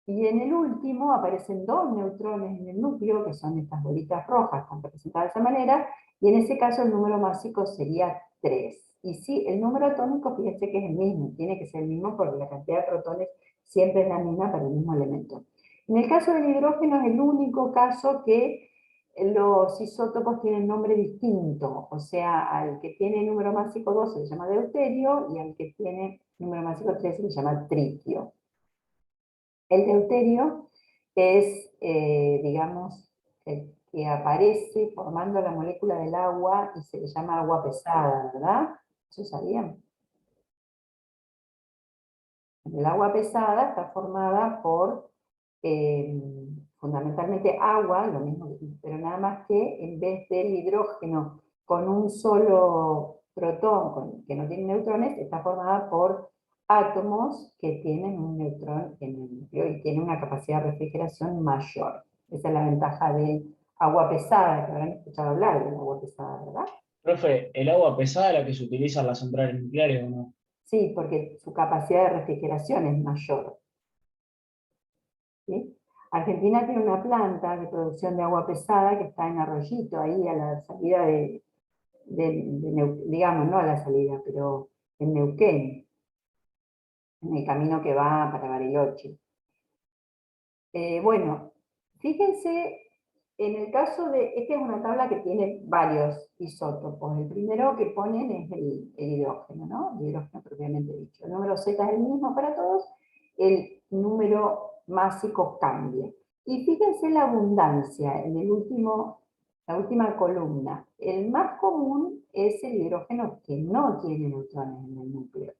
Y en el último aparecen 2 neutrones en el núcleo, que son estas bolitas rojas, están representadas de esa manera, y en ese caso el número másico sería 3. Y sí, el número atómico, fíjense que es el mismo, tiene que ser el mismo porque la cantidad de protones siempre es la misma para el mismo elemento. En el caso del hidrógeno es el único caso que los isótopos tienen nombre distinto, o sea, al que tiene número másico 2 se le llama deuterio, y al que tiene número másico 3 se le llama tritio. El deuterio es, digamos, el que aparece formando la molécula del agua y se le llama agua pesada, ¿verdad? ¿Eso sabían? El agua pesada está formada por fundamentalmente agua, lo mismo, pero nada más que en vez del hidrógeno con un solo protón que no tiene neutrones, está formada por átomos que tienen un neutrón en el núcleo y tienen una capacidad de refrigeración mayor. Esa es la ventaja de agua pesada, que habrán escuchado hablar del agua pesada, ¿verdad?
Profe, ¿el agua pesada es la que se utiliza en las centrales nucleares o no?
Sí, porque su capacidad de refrigeración es mayor. ¿Sí? Argentina tiene una planta de producción de agua pesada que está en Arroyito, ahí a la salida digamos, no a la salida, pero en Neuquén, en el camino que va para Bariloche. Bueno, fíjense, en el caso esta es una tabla que tiene varios isótopos. El primero que ponen es el hidrógeno, ¿no? El hidrógeno propiamente dicho. El número Z es el mismo para todos, el número másico cambia. Y fíjense la abundancia en la última columna. El más común es el hidrógeno que no tiene neutrones en el núcleo.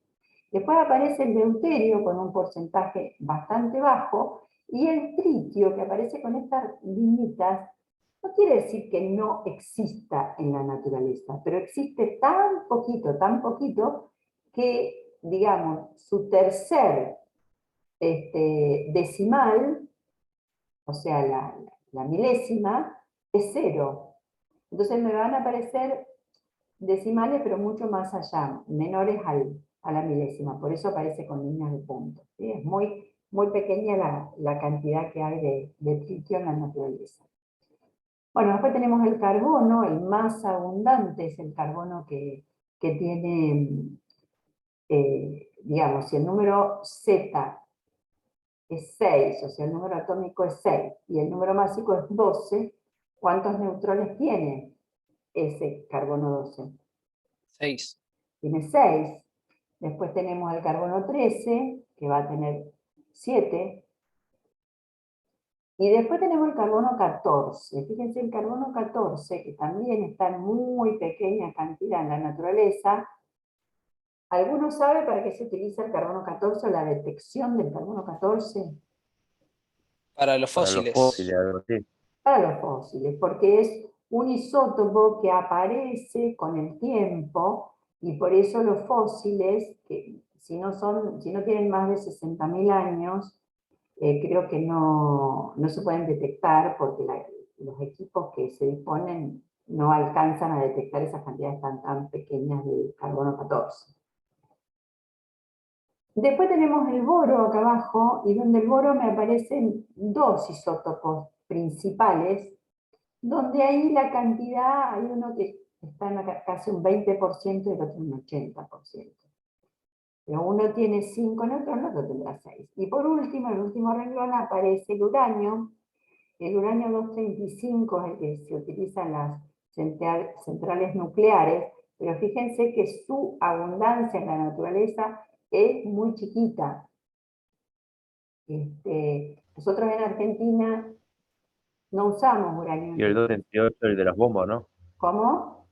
Después aparece el deuterio con un porcentaje bastante bajo, Y el tritio que aparece con estas linitas no quiere decir que no exista en la naturaleza, pero existe tan poquito, que, digamos, su tercer decimal, o sea, la milésima, es 0. Entonces me van a aparecer decimales, pero mucho más allá, menores a la milésima, por eso aparece con líneas de puntos, ¿sí? Es muy pequeña la cantidad que hay de tritio en la naturaleza. Bueno, después tenemos el carbono, el más abundante es el carbono que tiene, digamos, si el número Z es 6, o sea, el número atómico es 6, y el número másico es 12, ¿cuántos neutrones tiene ese carbono 12?
6.
Tiene 6. Después tenemos el carbono 13, que va a tener 7. Y después tenemos el carbono 14. Fíjense, el carbono 14, que también está en muy pequeña cantidad en la naturaleza. ¿Alguno sabe para qué se utiliza el carbono 14 o la detección del carbono 14?
Para los
Para los
fósiles.
fósiles, algo así.
Para los fósiles, porque es un isótopo que aparece con el tiempo, y por eso los fósiles, que si no tienen más de 60.000 años, creo que no se pueden detectar, porque los equipos que se disponen no alcanzan a detectar esas cantidades tan pequeñas de carbono 14. Después tenemos el boro acá abajo, y donde el boro me aparecen dos isótopos principales, donde ahí la cantidad, hay uno que está en casi un 20% y el otro un 80%. Pero uno tiene 5 neutrones, otro tendrá 6. Y por último, en el último renglón aparece el uranio. El uranio 235 es el que se utiliza en las centrales nucleares, pero fíjense que su abundancia en la naturaleza es muy chiquita. Nosotros en Argentina no usamos uranio.
Y el 238, el de las bombas, ¿no?
¿Cómo?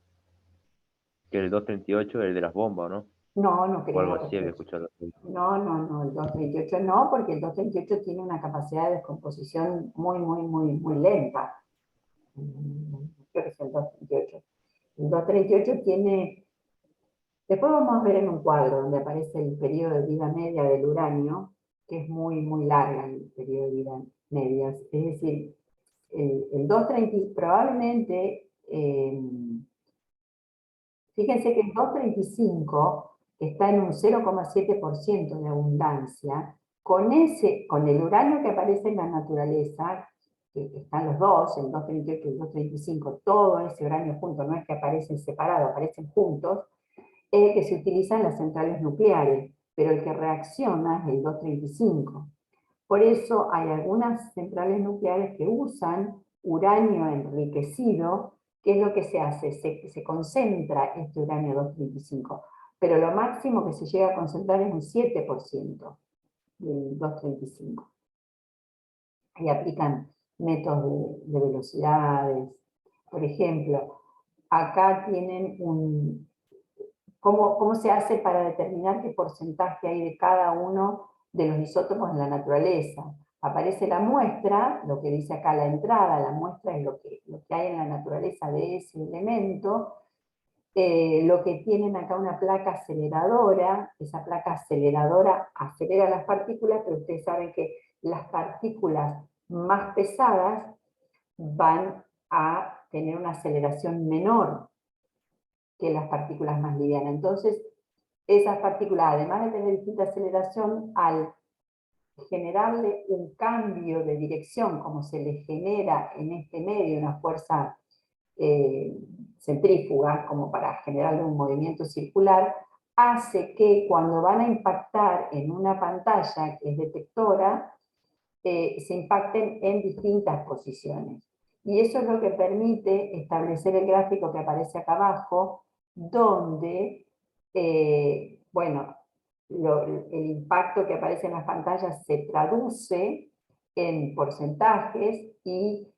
Que el 238 es el de las bombas, ¿no?
No
O algo
creo.
así, había escuchado.
No, el 238 no, porque el 238 tiene una capacidad de descomposición muy lenta. Creo que es el 238. El 238 tiene... Después vamos a ver en un cuadro donde aparece el periodo de vida media del uranio, que es muy larga el periodo de vida media. Es decir, el 230 probablemente... fíjense que el 235 está en un 0,7% de abundancia. Con el uranio que aparece en la naturaleza, que están los dos, el 238 y el 235, todo ese uranio junto, no es que aparecen separados, aparecen juntos, es el que se utiliza en las centrales nucleares, pero el que reacciona es el 235. Por eso hay algunas centrales nucleares que usan uranio enriquecido. ¿Qué es lo que se hace? Se concentra este uranio 235, pero lo máximo que se llega a concentrar es un 7% del 235. Ahí aplican métodos de velocidades. Por ejemplo, acá tienen ¿cómo se hace para determinar qué porcentaje hay de cada uno de los isótopos en la naturaleza? Aparece la muestra, lo que dice acá la entrada, la muestra es lo que hay en la naturaleza de ese elemento. Lo que tienen acá una placa aceleradora, esa placa aceleradora acelera las partículas, pero ustedes saben que las partículas más pesadas van a tener una aceleración menor que las partículas más livianas. Entonces, esas partículas, además de tener distinta aceleración, al generarle un cambio de dirección, como se le genera en este medio una fuerza centrífuga, como para generarle un movimiento circular, hace que cuando van a impactar en una pantalla que es detectora, se impacten en distintas posiciones. Y eso es lo que permite establecer el gráfico que aparece acá abajo, donde, bueno, el impacto que aparece en las pantallas se traduce en porcentajes y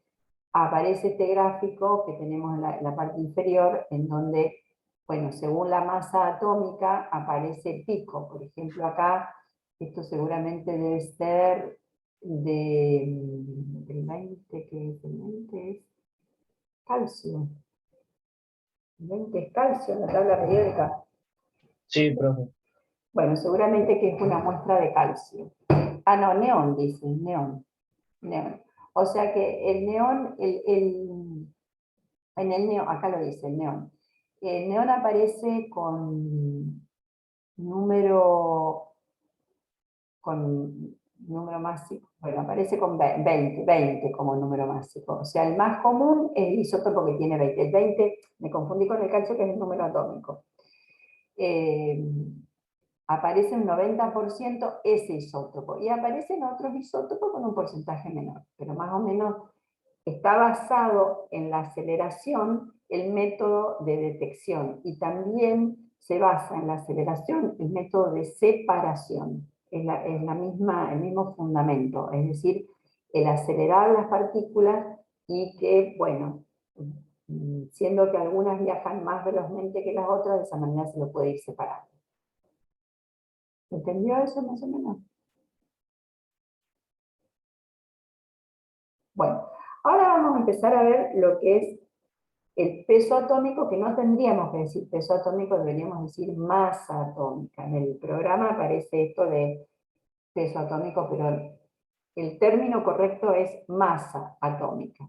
aparece este gráfico que tenemos en la parte inferior, en donde, bueno, según la masa atómica aparece el pico. Por ejemplo, acá, esto seguramente debe ser del 20, que es el 20 es calcio. El 20 es calcio en la tabla periódica.
Sí, profe.
Bueno, seguramente que es una muestra de calcio. Ah, no, neón, dice, neón. Neón. O sea que el neón, en el neón, acá lo dice, el neón. El neón aparece con número máximo, bueno, aparece con 20 como número máximo. O sea, el más común es el isótopo que tiene 20. El 20, me confundí con el calcio, que es el número atómico. Aparece un 90% ese isótopo, y aparecen otros isótopos con un porcentaje menor, pero más o menos está basado en la aceleración el método de detección, y también se basa en la aceleración el método de separación. Es el mismo fundamento, es decir, el acelerar las partículas y que, bueno, siendo que algunas viajan más velozmente que las otras, de esa manera se lo puede ir separando. ¿Entendió eso más o menos? Bueno, ahora vamos a empezar a ver lo que es el peso atómico, que no tendríamos que decir peso atómico, deberíamos decir masa atómica. En el programa aparece esto de peso atómico, pero el término correcto es masa atómica.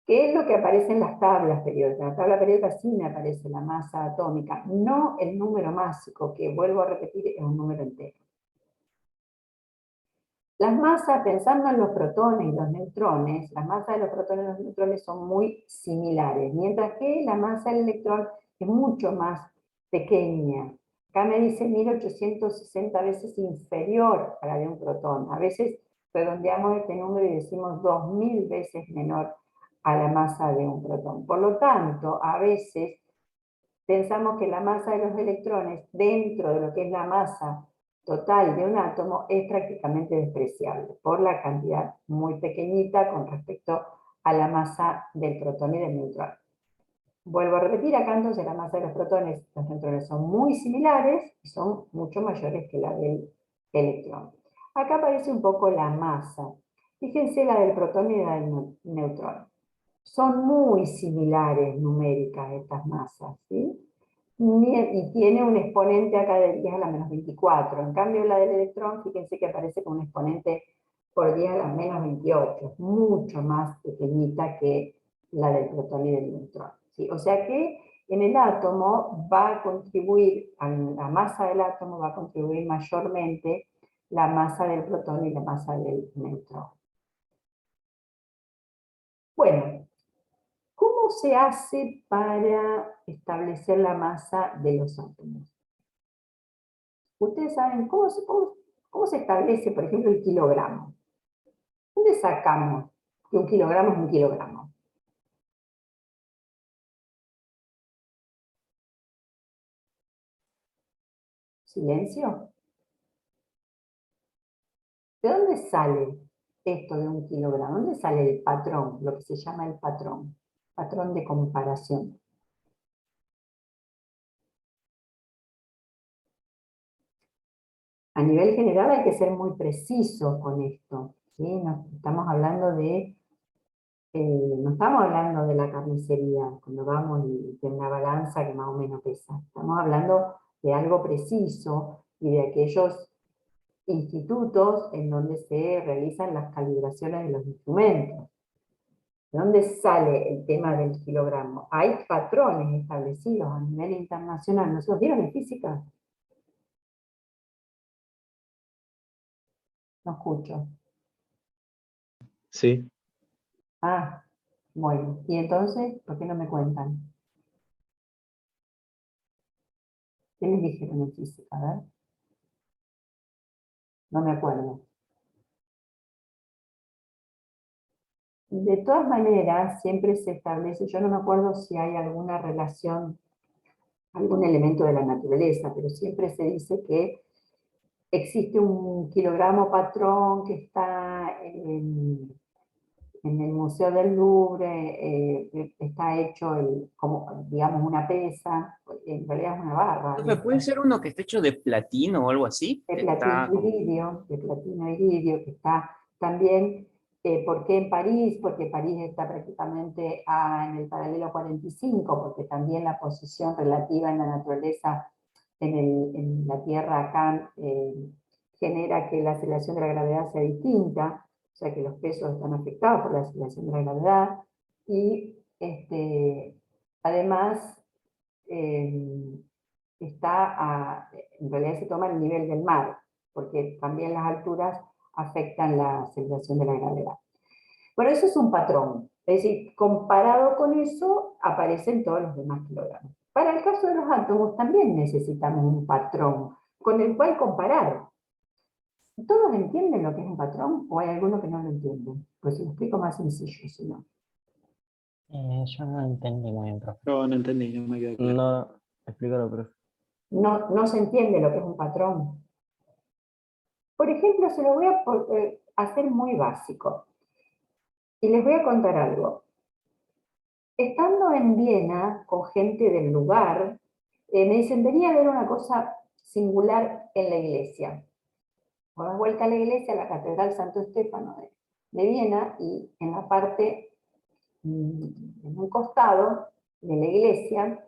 ¿Qué es lo que aparece en las tablas periódicas? En la tabla periódica sí me aparece la masa atómica, no el número másico, que vuelvo a repetir, es un número entero. Las masas, pensando en los protones y los neutrones, las masas de los protones y los neutrones son muy similares, mientras que la masa del electrón es mucho más pequeña. Acá me dice 1860 veces inferior a la de un protón. A veces redondeamos este número y decimos 2000 veces menor a la masa de un protón. Por lo tanto, a veces pensamos que la masa de los electrones dentro de lo que es la masa total de un átomo es prácticamente despreciable por la cantidad muy pequeñita con respecto a la masa del protón y del neutrón. Vuelvo a repetir, acá entonces la masa de los protones y los neutrones son muy similares y son mucho mayores que la del electrón. Acá aparece un poco la masa. Fíjense la del protón y la del neutrón. Son muy similares numéricas estas masas, ¿sí? Y tiene un exponente acá de 10 a la menos 24. En cambio, la del electrón, fíjense que aparece con un exponente por 10 a la menos 28. Es mucho más pequeñita que la del protón y del neutrón, ¿sí? O sea que en el átomo va a contribuir, a la masa del átomo va a contribuir mayormente la masa del protón y la masa del neutrón. Bueno, ¿cómo se hace para establecer la masa de los átomos? Ustedes saben cómo se establece, por ejemplo, el kilogramo. ¿Dónde sacamos que un kilogramo es un kilogramo? ¿Silencio? ¿De dónde sale esto de un kilogramo? ¿Dónde sale el patrón, lo que se llama el patrón de comparación? A nivel general hay que ser muy preciso con esto, ¿sí? No estamos hablando de la carnicería, cuando vamos y de una balanza que más o menos pesa. Estamos hablando de algo preciso y de aquellos institutos en donde se realizan las calibraciones de los instrumentos. ¿De dónde sale el tema del kilogramo? Hay patrones establecidos a nivel internacional. ¿Nosotros vieron en física? No escucho.
Sí.
Ah, bueno. ¿Y entonces por qué no me cuentan? ¿Qué les dijeron en física? A ver. No me acuerdo. De todas maneras, siempre se establece, yo no me acuerdo si hay alguna relación, algún elemento de la naturaleza, pero siempre se dice que existe un kilogramo patrón que está en el Museo del Louvre está hecho como, digamos, una pesa, en realidad es una barra.
Profe, ¿puede ser uno que esté hecho de platino o algo así?
De
Que
platino
está como-
iridio, de platino iridio, que está también, ¿por qué en París? Porque París está prácticamente en el paralelo 45, porque también la posición relativa en la naturaleza, en la Tierra acá, genera que la aceleración de la gravedad sea distinta, o sea que los pesos están afectados por la aceleración de la gravedad, y además en realidad se toma el nivel del mar, porque también las alturas afectan la aceleración de la gravedad. Bueno, eso es un patrón, es decir, comparado con eso aparecen todos los demás kilogramos. Para el caso de los átomos también necesitamos un patrón con el cual comparar. ¿Todos entienden lo que es un patrón o hay alguno que no lo entienden? Pues si lo explico más sencillo, si no.
Yo no entendí muy bien, profe.
Yo no entendí, no me quedó claro.
No, explícalo, profe.
No se entiende lo que es un patrón. Por ejemplo, se lo voy a hacer muy básico. Y les voy a contar algo. Estando en Viena con gente del lugar, me dicen, venía a ver una cosa singular en la iglesia. Voy vuelta a la iglesia, a la Catedral Santo Stefano de Viena, y en la parte, en un costado de la iglesia,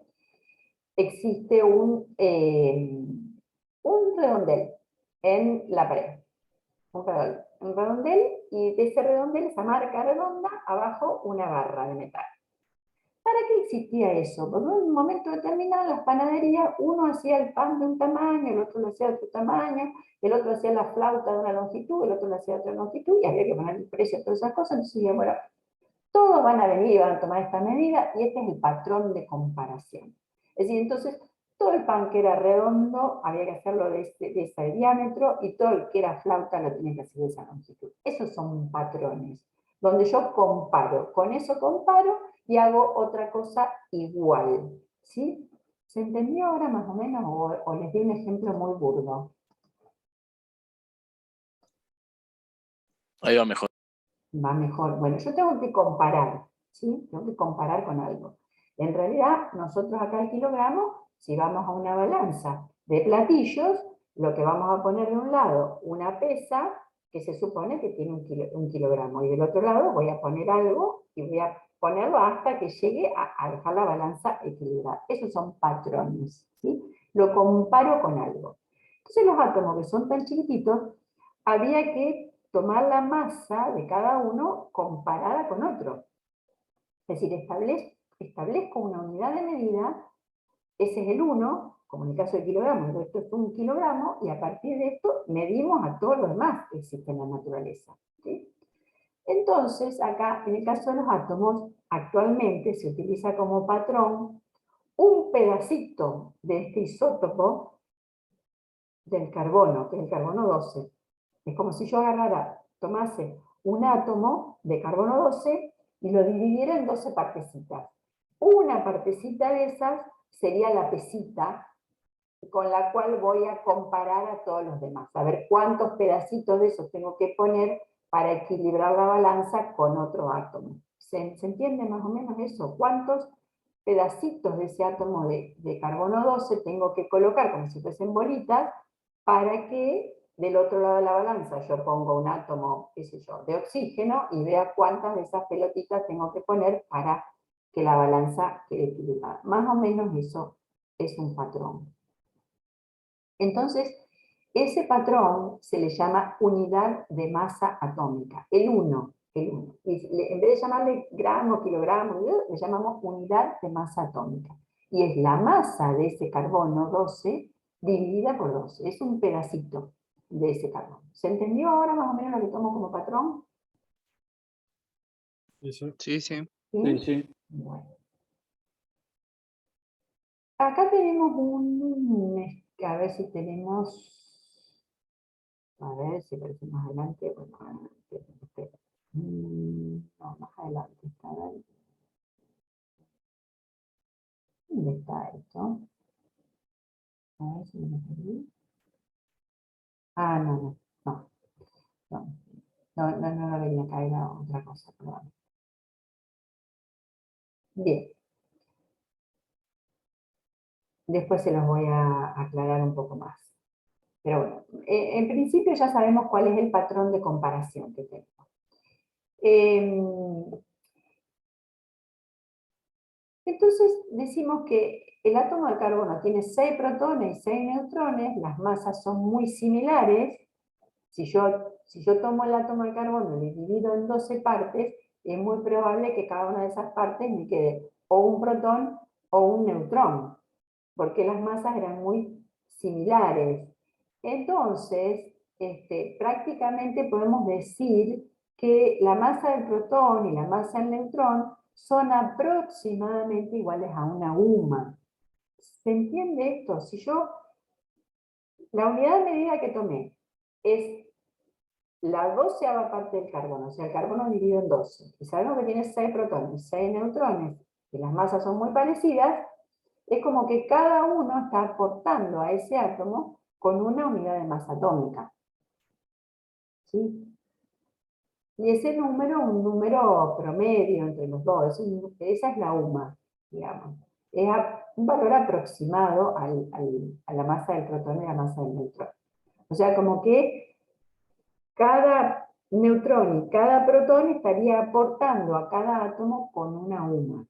existe un redondel en la pared. Un redondel, y de ese redondel, esa marca redonda, abajo una barra de metal. ¿Para qué existía eso? Porque en un momento determinado en las panaderías uno hacía el pan de un tamaño, el otro lo hacía de otro tamaño, el otro hacía la flauta de una longitud, el otro lo hacía de otra longitud, y había que poner el precio a todas esas cosas. Entonces decía, bueno, todos van a venir y van a tomar esta medida, y este es el patrón de comparación. Es decir, entonces, todo el pan que era redondo había que hacerlo de ese diámetro, y todo el que era flauta lo tenía que hacer de esa longitud. Esos son patrones, donde yo comparo, con eso comparo y hago otra cosa igual. ¿Sí? ¿Se entendió ahora más o menos? ¿O les di un ejemplo muy burdo?
Ahí va mejor.
Va mejor. Bueno, yo tengo que comparar, ¿sí? Tengo que comparar con algo. En realidad, nosotros acá el kilogramo, si vamos a una balanza de platillos, lo que vamos a poner de un lado, una pesa, que se supone que tiene un kilogramo, y del otro lado voy a poner algo, y voy a ponerlo hasta que llegue a dejar la balanza equilibrada. Esos son patrones, ¿sí? Lo comparo con algo. Entonces los átomos, que son tan chiquititos, había que tomar la masa de cada uno comparada con otro. Es decir, establezco una unidad de medida, ese es el 1, como en el caso del kilogramo, esto es 1 kilogramo, y a partir de esto medimos a todos los demás que existen en la naturaleza. ¿Sí? Entonces, acá, en el caso de los átomos, actualmente se utiliza como patrón un pedacito de este isótopo del carbono, que es el carbono 12. Es como si yo tomase un átomo de carbono 12 y lo dividiera en 12 partecitas. Una partecita de esas sería la pesita con la cual voy a comparar a todos los demás. A ver cuántos pedacitos de esos tengo que poner para equilibrar la balanza con otro átomo. ¿Se entiende más o menos eso? ¿Cuántos pedacitos de ese átomo de carbono 12 tengo que colocar como si fuesen bolitas para que del otro lado de la balanza yo pongo un átomo, qué sé yo, de oxígeno, y vea cuántas de esas pelotitas tengo que poner para que la balanza quede equilibrada? Más o menos eso es un patrón. Entonces, ese patrón se le llama unidad de masa atómica, el 1. Y en vez de llamarle gramo, kilogramo, le llamamos unidad de masa atómica. Y es la masa de ese carbono 12 dividida por 12. Es un pedacito de ese carbono. ¿Se entendió ahora más o menos lo que tomo como patrón?
Sí, sí.
¿Sí? Bueno. Acá tenemos a ver si tenemos, a ver si aparece más adelante, bueno, espera. No, más adelante está. ¿Dónde está esto? A ver si me lo perdí. Ah, no. No lo venía acá, era otra cosa, perdón. Bien. Después se los voy a aclarar un poco más. Pero bueno, en principio ya sabemos cuál es el patrón de comparación que tengo. Entonces decimos que el átomo de carbono tiene 6 protones y 6 neutrones, las masas son muy similares. Si yo tomo el átomo de carbono y lo divido en 12 partes, es muy probable que cada una de esas partes me quede o un protón o un neutrón, porque las masas eran muy similares. Entonces, prácticamente podemos decir que la masa del protón y la masa del neutrón son aproximadamente iguales a una UMA. ¿Se entiende esto? Si yo, la unidad de medida que tomé es la 12ª parte del carbono, o sea, el carbono dividido en 12, y sabemos que tiene 6 protones y 6 neutrones, y las masas son muy parecidas, es como que cada uno está aportando a ese átomo con una unidad de masa atómica. ¿Sí? Y ese número, un número promedio entre los dos, esa es la UMA, digamos. Es un valor aproximado a la masa del protón y la masa del neutrón. O sea, como que cada neutrón y cada protón estaría aportando a cada átomo con una UMA.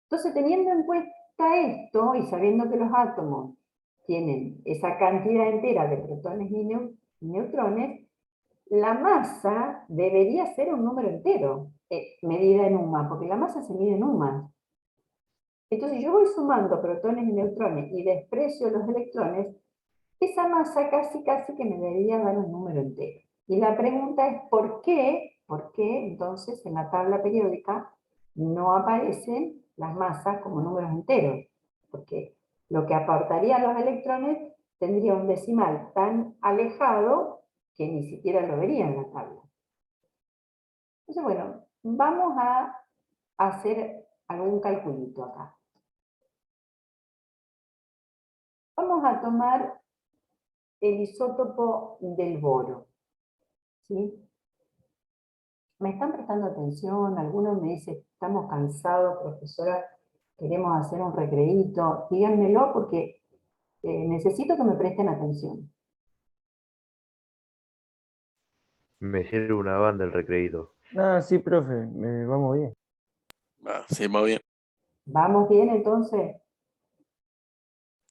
Entonces, teniendo en cuenta esto, y sabiendo que los átomos tienen esa cantidad entera de protones y neutrones, la masa debería ser un número entero, medida en UMA, porque la masa se mide en UMA. Entonces, yo voy sumando protones y neutrones y desprecio los electrones, esa masa casi que me debería dar un número entero. Y la pregunta es, ¿por qué? ¿Por qué entonces en la tabla periódica no aparecen las masas como números enteros? Porque lo que aportarían los electrones tendría un decimal tan alejado que ni siquiera lo vería en la tabla. Entonces, bueno, vamos a hacer algún calculito acá. Vamos a tomar el isótopo del boro. ¿Sí? ¿Me están prestando atención? Algunos me dicen, estamos cansados, profesora, queremos hacer un recreíto. Díganmelo porque necesito que me presten atención.
Me sirve una banda el recreíto.
Ah, sí, profe, vamos bien.
Ah, sí, muy bien.
¿Vamos bien entonces?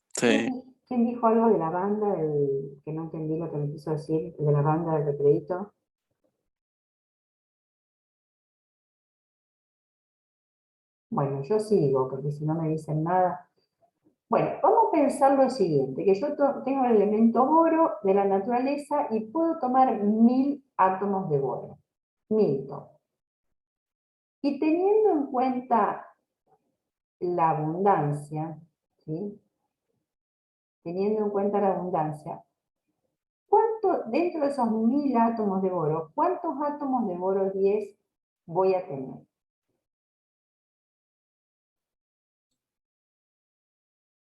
Sí.
¿Quién dijo algo de la banda, que no entendí lo que me quiso decir, de la banda del recreíto? Bueno, yo sigo, porque si no me dicen nada. Bueno, vamos a pensar lo siguiente, que yo tengo el elemento boro de la naturaleza y puedo tomar 1000 átomos de boro. 1000 tomo. Y teniendo en cuenta la abundancia, ¿sí? Teniendo en cuenta la abundancia, dentro de esos 1000 átomos de boro, ¿cuántos átomos de boro 10 voy a tener?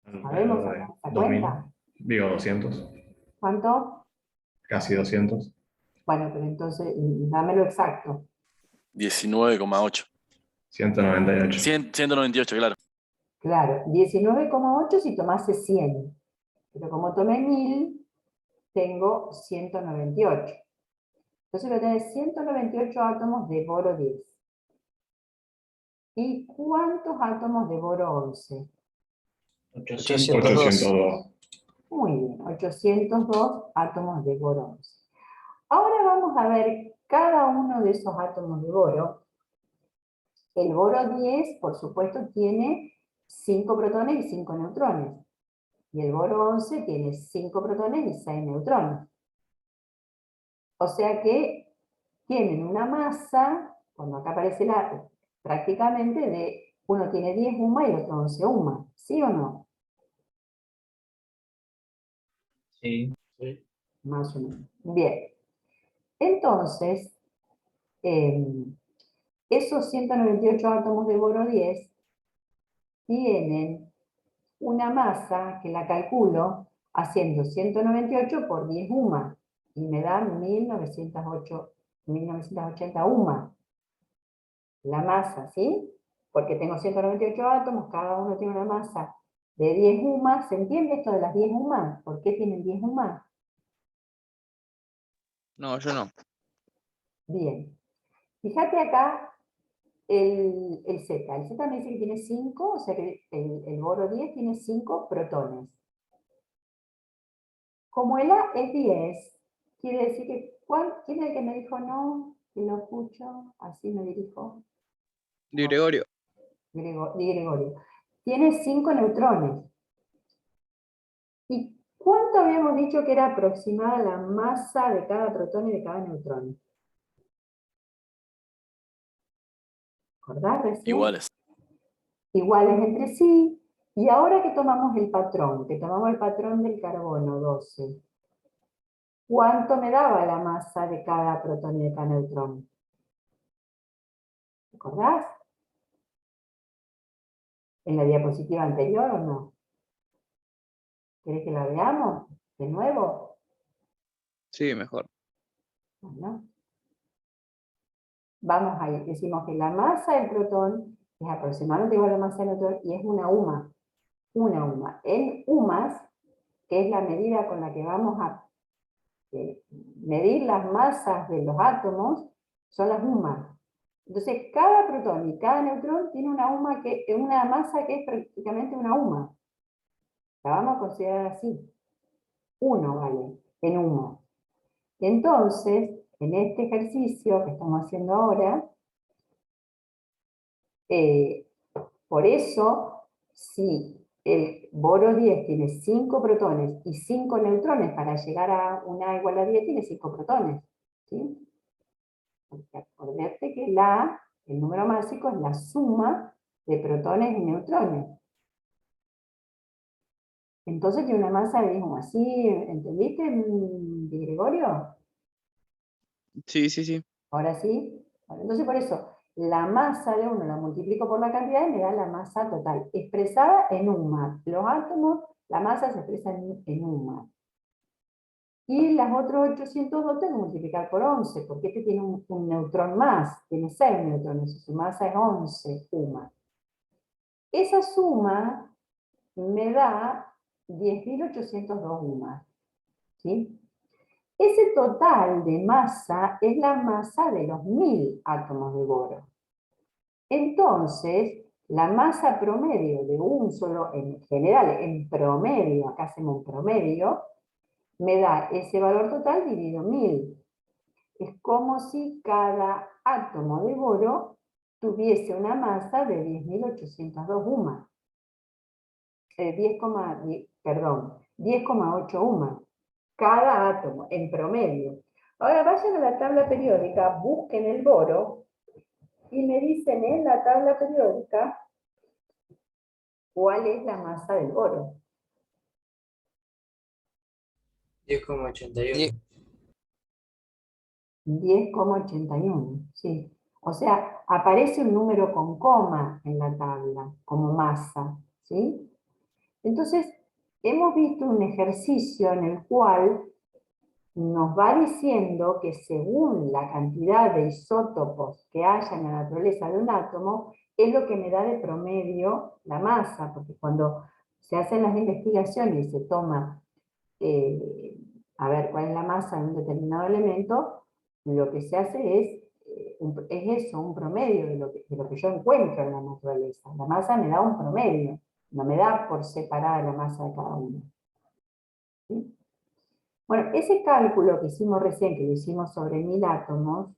¿Sabemos
Alrededor de
sacar esta
2000.
cuenta?
Digo 200.
¿Cuánto?
Casi 200.
Bueno, pero entonces, dámelo exacto.
19,8.
198.
198, claro.
Claro, 19,8 si tomase 100. Pero como tomé 1000, tengo 198. Entonces voy a tener 198 átomos de boro 10. ¿Y cuántos átomos de boro 11?
802.
Muy bien, 802 átomos de boro 11. Ahora vamos a ver cada uno de esos átomos de boro. El boro 10, por supuesto, tiene 5 protones y 5 neutrones. Y el boro 11 tiene 5 protones y 6 neutrones. O sea que tienen una masa, cuando acá aparece la, prácticamente de, uno tiene 10 UMA y el otro 11 UMA. ¿Sí o no?
Sí.
Más o menos. Bien. Entonces, esos 198 átomos de boro 10 tienen una masa que la calculo haciendo 198 por 10 UMA. y me da 1980 UMA. La masa, ¿sí? Porque tengo 198 átomos, cada uno tiene una masa de 10 UMA. ¿Se entiende esto de las 10 UMA? ¿Por qué tienen 10 UMA?
No, yo no.
Bien. Fíjate acá el Z. El Z me dice que tiene 5, o sea que el boro 10 tiene 5 protones. Como el A es 10, quiere decir que, ¿quién es el que me dijo no? Que lo escucho, así me dirijo.
Di Gregorio.
Di Gregorio. Tiene 5 neutrones. ¿Y cuánto habíamos dicho que era aproximada la masa de cada protón y de cada neutrón? ¿Recordás recién?
Iguales.
Iguales entre sí. Y ahora que tomamos el patrón, del carbono 12, ¿cuánto me daba la masa de cada protón y de cada neutrón? ¿Recordás? ¿En la diapositiva anterior o no? ¿Querés que la veamos de nuevo?
Sí, mejor.
Bueno. Vamos ahí. Decimos que la masa del protón es aproximadamente igual a la masa del neutrón y es una UMA. Una UMA. En UMAS, que es la medida con la que vamos a medir las masas de los átomos, son las UMA. Entonces, cada protón y cada neutrón tiene una masa que es prácticamente una UMA. La vamos a considerar así. 1 vale, en 1. Entonces, en este ejercicio que estamos haciendo ahora, por eso, si el boro 10 tiene 5 protones y 5 neutrones, para llegar a una A igual a 10 tiene 5 protones. ¿Sí? Acordate que el número másico es la suma de protones y neutrones. Entonces tiene una masa de 10 UMA. ¿Sí? ¿Entendiste, Di Gregorio?
Sí, sí, sí.
Ahora sí. Bueno, entonces por eso, la masa de uno la multiplico por la cantidad y me da la masa total, expresada en UMA. Los átomos, la masa se expresa en UMA. Y las otros 802 tengo que multiplicar por 11, porque este tiene un neutrón más, tiene 6 neutrones, y su masa es 11 UMA. Esa suma me da 10.802 UMA. ¿Sí? Ese total de masa es la masa de los 1000 átomos de boro. Entonces, la masa promedio de un solo, en general, en promedio, acá hacemos un promedio, me da ese valor total dividido 1000. Es como si cada átomo de boro tuviese una masa de 10.802 UMA. 10,8 UMA. Cada átomo, en promedio. Ahora vayan a la tabla periódica, busquen el boro, y me dicen en la tabla periódica cuál es la masa del boro.
10,81.
10,81, sí. O sea, aparece un número con coma en la tabla, como masa, ¿sí? Entonces, hemos visto un ejercicio en el cual nos va diciendo que según la cantidad de isótopos que haya en la naturaleza de un átomo, es lo que me da de promedio la masa, porque cuando se hacen las investigaciones y se toma, a ver cuál es la masa de un determinado elemento, lo que se hace es eso, un promedio de lo que yo encuentro en la naturaleza. La masa me da un promedio, no me da por separada la masa de cada uno. ¿Sí? Bueno, ese cálculo que hicimos recién, que lo hicimos sobre 1000 átomos,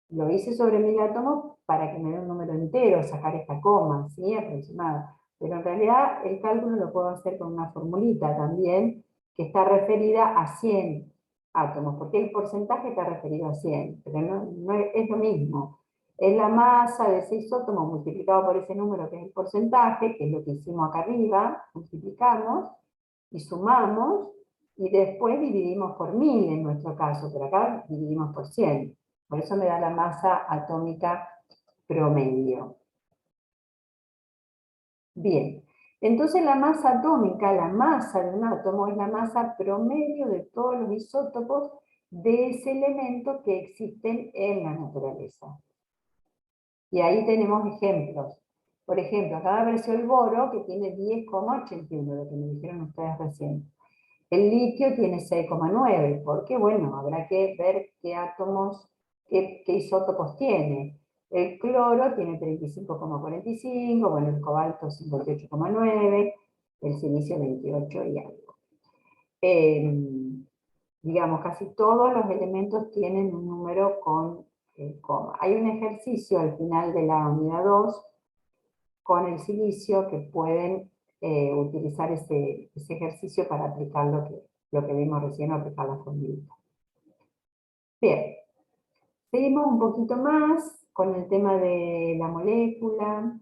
lo hice sobre 1000 átomos para que me dé un número entero, sacar esta coma, ¿sí? Aproximada. Pero en realidad el cálculo lo puedo hacer con una formulita también, que está referida a 100 átomos, porque el porcentaje está referido a 100, pero no es lo mismo. Es la masa de ese isótomo multiplicado por ese número que es el porcentaje, que es lo que hicimos acá arriba, multiplicamos y sumamos, y después dividimos por 1000 en nuestro caso, pero acá dividimos por 100. Por eso me da la masa atómica promedio. Bien, entonces la masa atómica, la masa de un átomo, es la masa promedio de todos los isótopos de ese elemento que existen en la naturaleza. Y ahí tenemos ejemplos. Por ejemplo, acá apareció el boro, que tiene 10,81, lo que me dijeron ustedes recién. El litio tiene 6,9, porque bueno, habrá que ver qué átomos, qué isótopos tiene. El cloro tiene 35,45, bueno, el cobalto 58,9, el silicio 28 y algo. Digamos, casi todos los elementos tienen un número con coma. Hay un ejercicio al final de la unidad 2 con el silicio que pueden utilizar ese ejercicio para aplicar lo que vimos recién, aplicar la formulita. Bien, seguimos un poquito más con el tema de la molécula.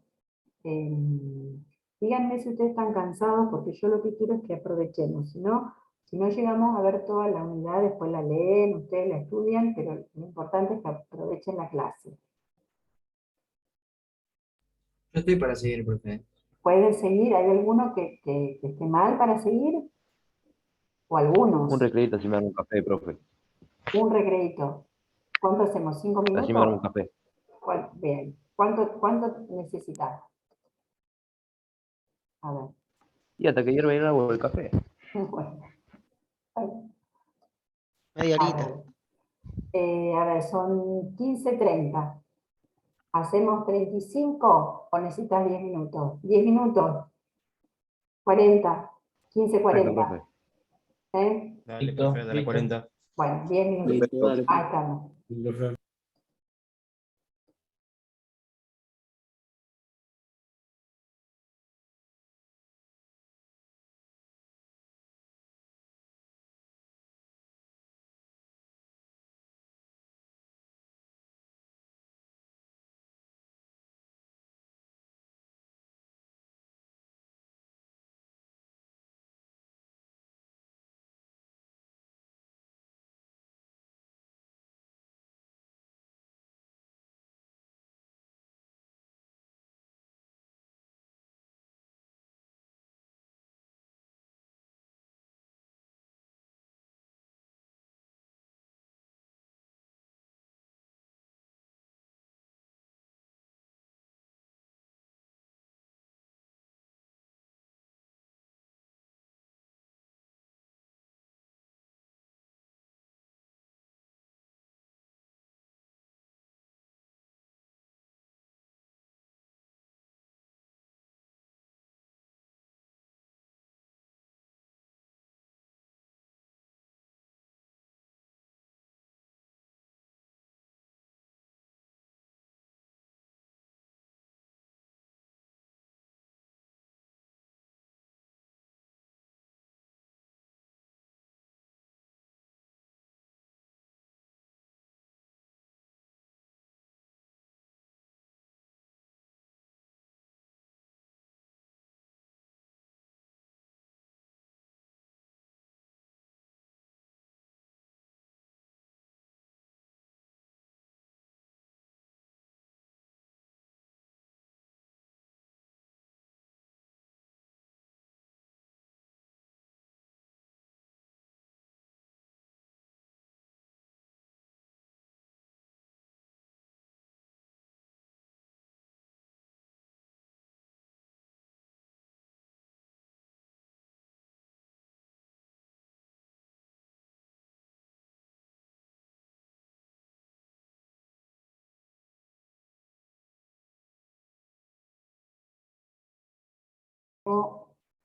Díganme si ustedes están cansados, porque yo lo que quiero es que aprovechemos. Si no llegamos a ver toda la unidad, después la leen, ustedes la estudian, pero lo importante es que aprovechen la clase.
Yo estoy para seguir, profe.
¿Pueden seguir? ¿Hay alguno que esté mal para seguir? ¿O algunos?
Un recreito si me dan un café, profe.
Un recreito. ¿Cuánto hacemos? ¿5 minutos?
Así me dan un café.
Bien. ¿Cuánto necesitas? A ver.
Y hasta que hierva el agua del café.
Bueno.
Media horita.
A ver, son 15:30. ¿Hacemos 35 o necesitas 10 minutos? 10 minutos. 40. 15:40. ¿Eh?
Dale, profe, dale 40.
Bueno, 10 minutos.
Listo, dale.
Ahí estamos.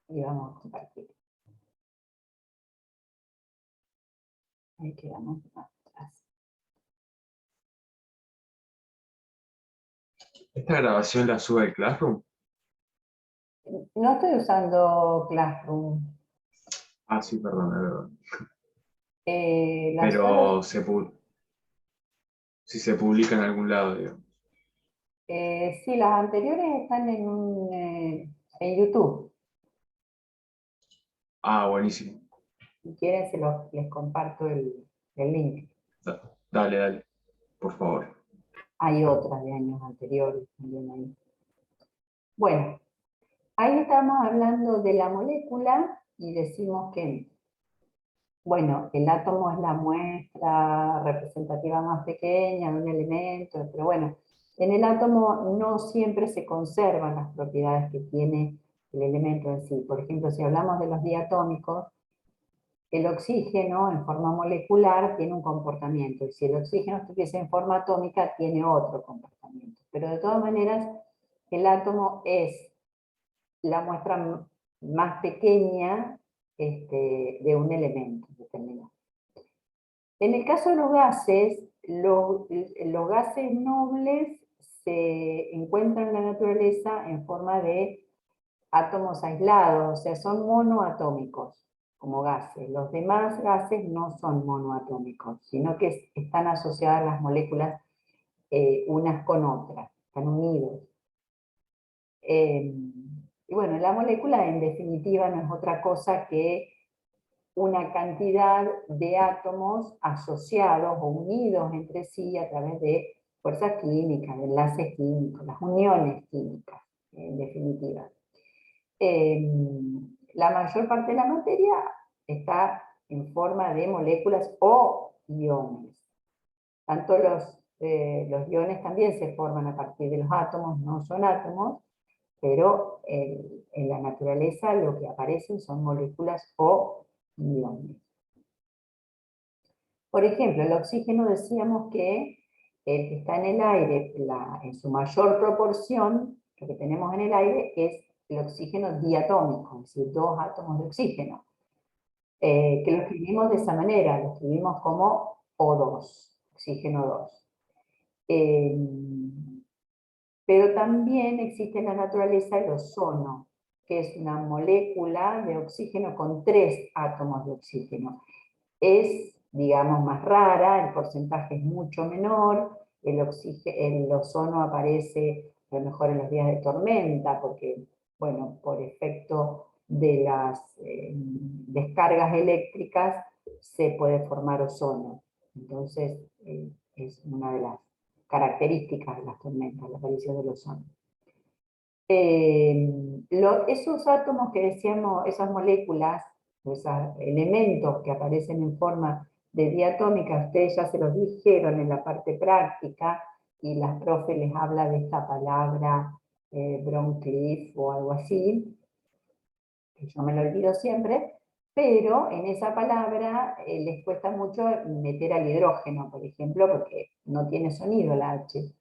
Y vamos a compartir. Ahí quedamos atrás.
¿Esta grabación la sube el Classroom?
No estoy usando Classroom.
Ah, sí, perdón, es verdad.
Las
Pero
horas-
si se publica en algún lado, digamos.
sí, las anteriores están en YouTube.
Ah, buenísimo.
Si quieren, les comparto el link.
Dale, por favor.
Hay otras de años anteriores también ahí. Bueno, ahí estamos hablando de la molécula y decimos que Bueno, el átomo es la muestra representativa más pequeña de un elemento, pero bueno, en el átomo no siempre se conservan las propiedades que tiene el elemento en sí. Por ejemplo, si hablamos de los diatómicos, el oxígeno en forma molecular tiene un comportamiento, y si el oxígeno estuviese en forma atómica tiene otro comportamiento. Pero de todas maneras, el átomo es la muestra más pequeña de un elemento determinado. En el caso de los gases, los gases nobles se encuentran en la naturaleza en forma de átomos aislados, o sea, son monoatómicos como gases. Los demás gases no son monoatómicos, sino que están asociadas las moléculas unas con otras, están unidos. Y bueno, la molécula en definitiva no es otra cosa que una cantidad de átomos asociados o unidos entre sí a través de fuerzas químicas, de enlaces químicos, las uniones químicas, en definitiva. La mayor parte de la materia está en forma de moléculas o iones. Tanto los iones también se forman a partir de los átomos, no son átomos, pero en la naturaleza lo que aparecen son moléculas o iones. Por ejemplo, el oxígeno decíamos que el que está en el aire, en su mayor proporción, lo que tenemos en el aire es el oxígeno diatómico, es decir, 2 átomos de oxígeno, que lo escribimos de esa manera, lo escribimos como O2, oxígeno 2. Pero también existe en la naturaleza el ozono, que es una molécula de oxígeno con 3 átomos de oxígeno. Es, digamos, más rara, el porcentaje es mucho menor, el ozono aparece a lo mejor en los días de tormenta, porque, bueno, por efecto de las descargas eléctricas se puede formar ozono. Entonces, es una de las características de las tormentas, la aparición del ozono. Esos átomos que decíamos, esas moléculas, esos elementos que aparecen en forma de diatómica, ustedes ya se los dijeron en la parte práctica, y las profes les habla de esta palabra Bromcliffe o algo así, que yo me lo olvido siempre, pero en esa palabra les cuesta mucho meter al hidrógeno, por ejemplo, porque no tiene sonido la H.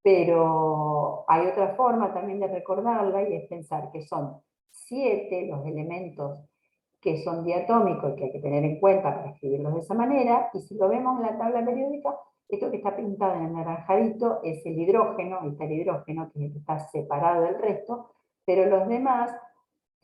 Pero hay otra forma también de recordarla, y es pensar que son 7 los elementos que son diatómicos y que hay que tener en cuenta para escribirlos de esa manera, y si lo vemos en la tabla periódica, esto que está pintado en el naranjadito es el hidrógeno, ahí está el hidrógeno, que está separado del resto, pero los demás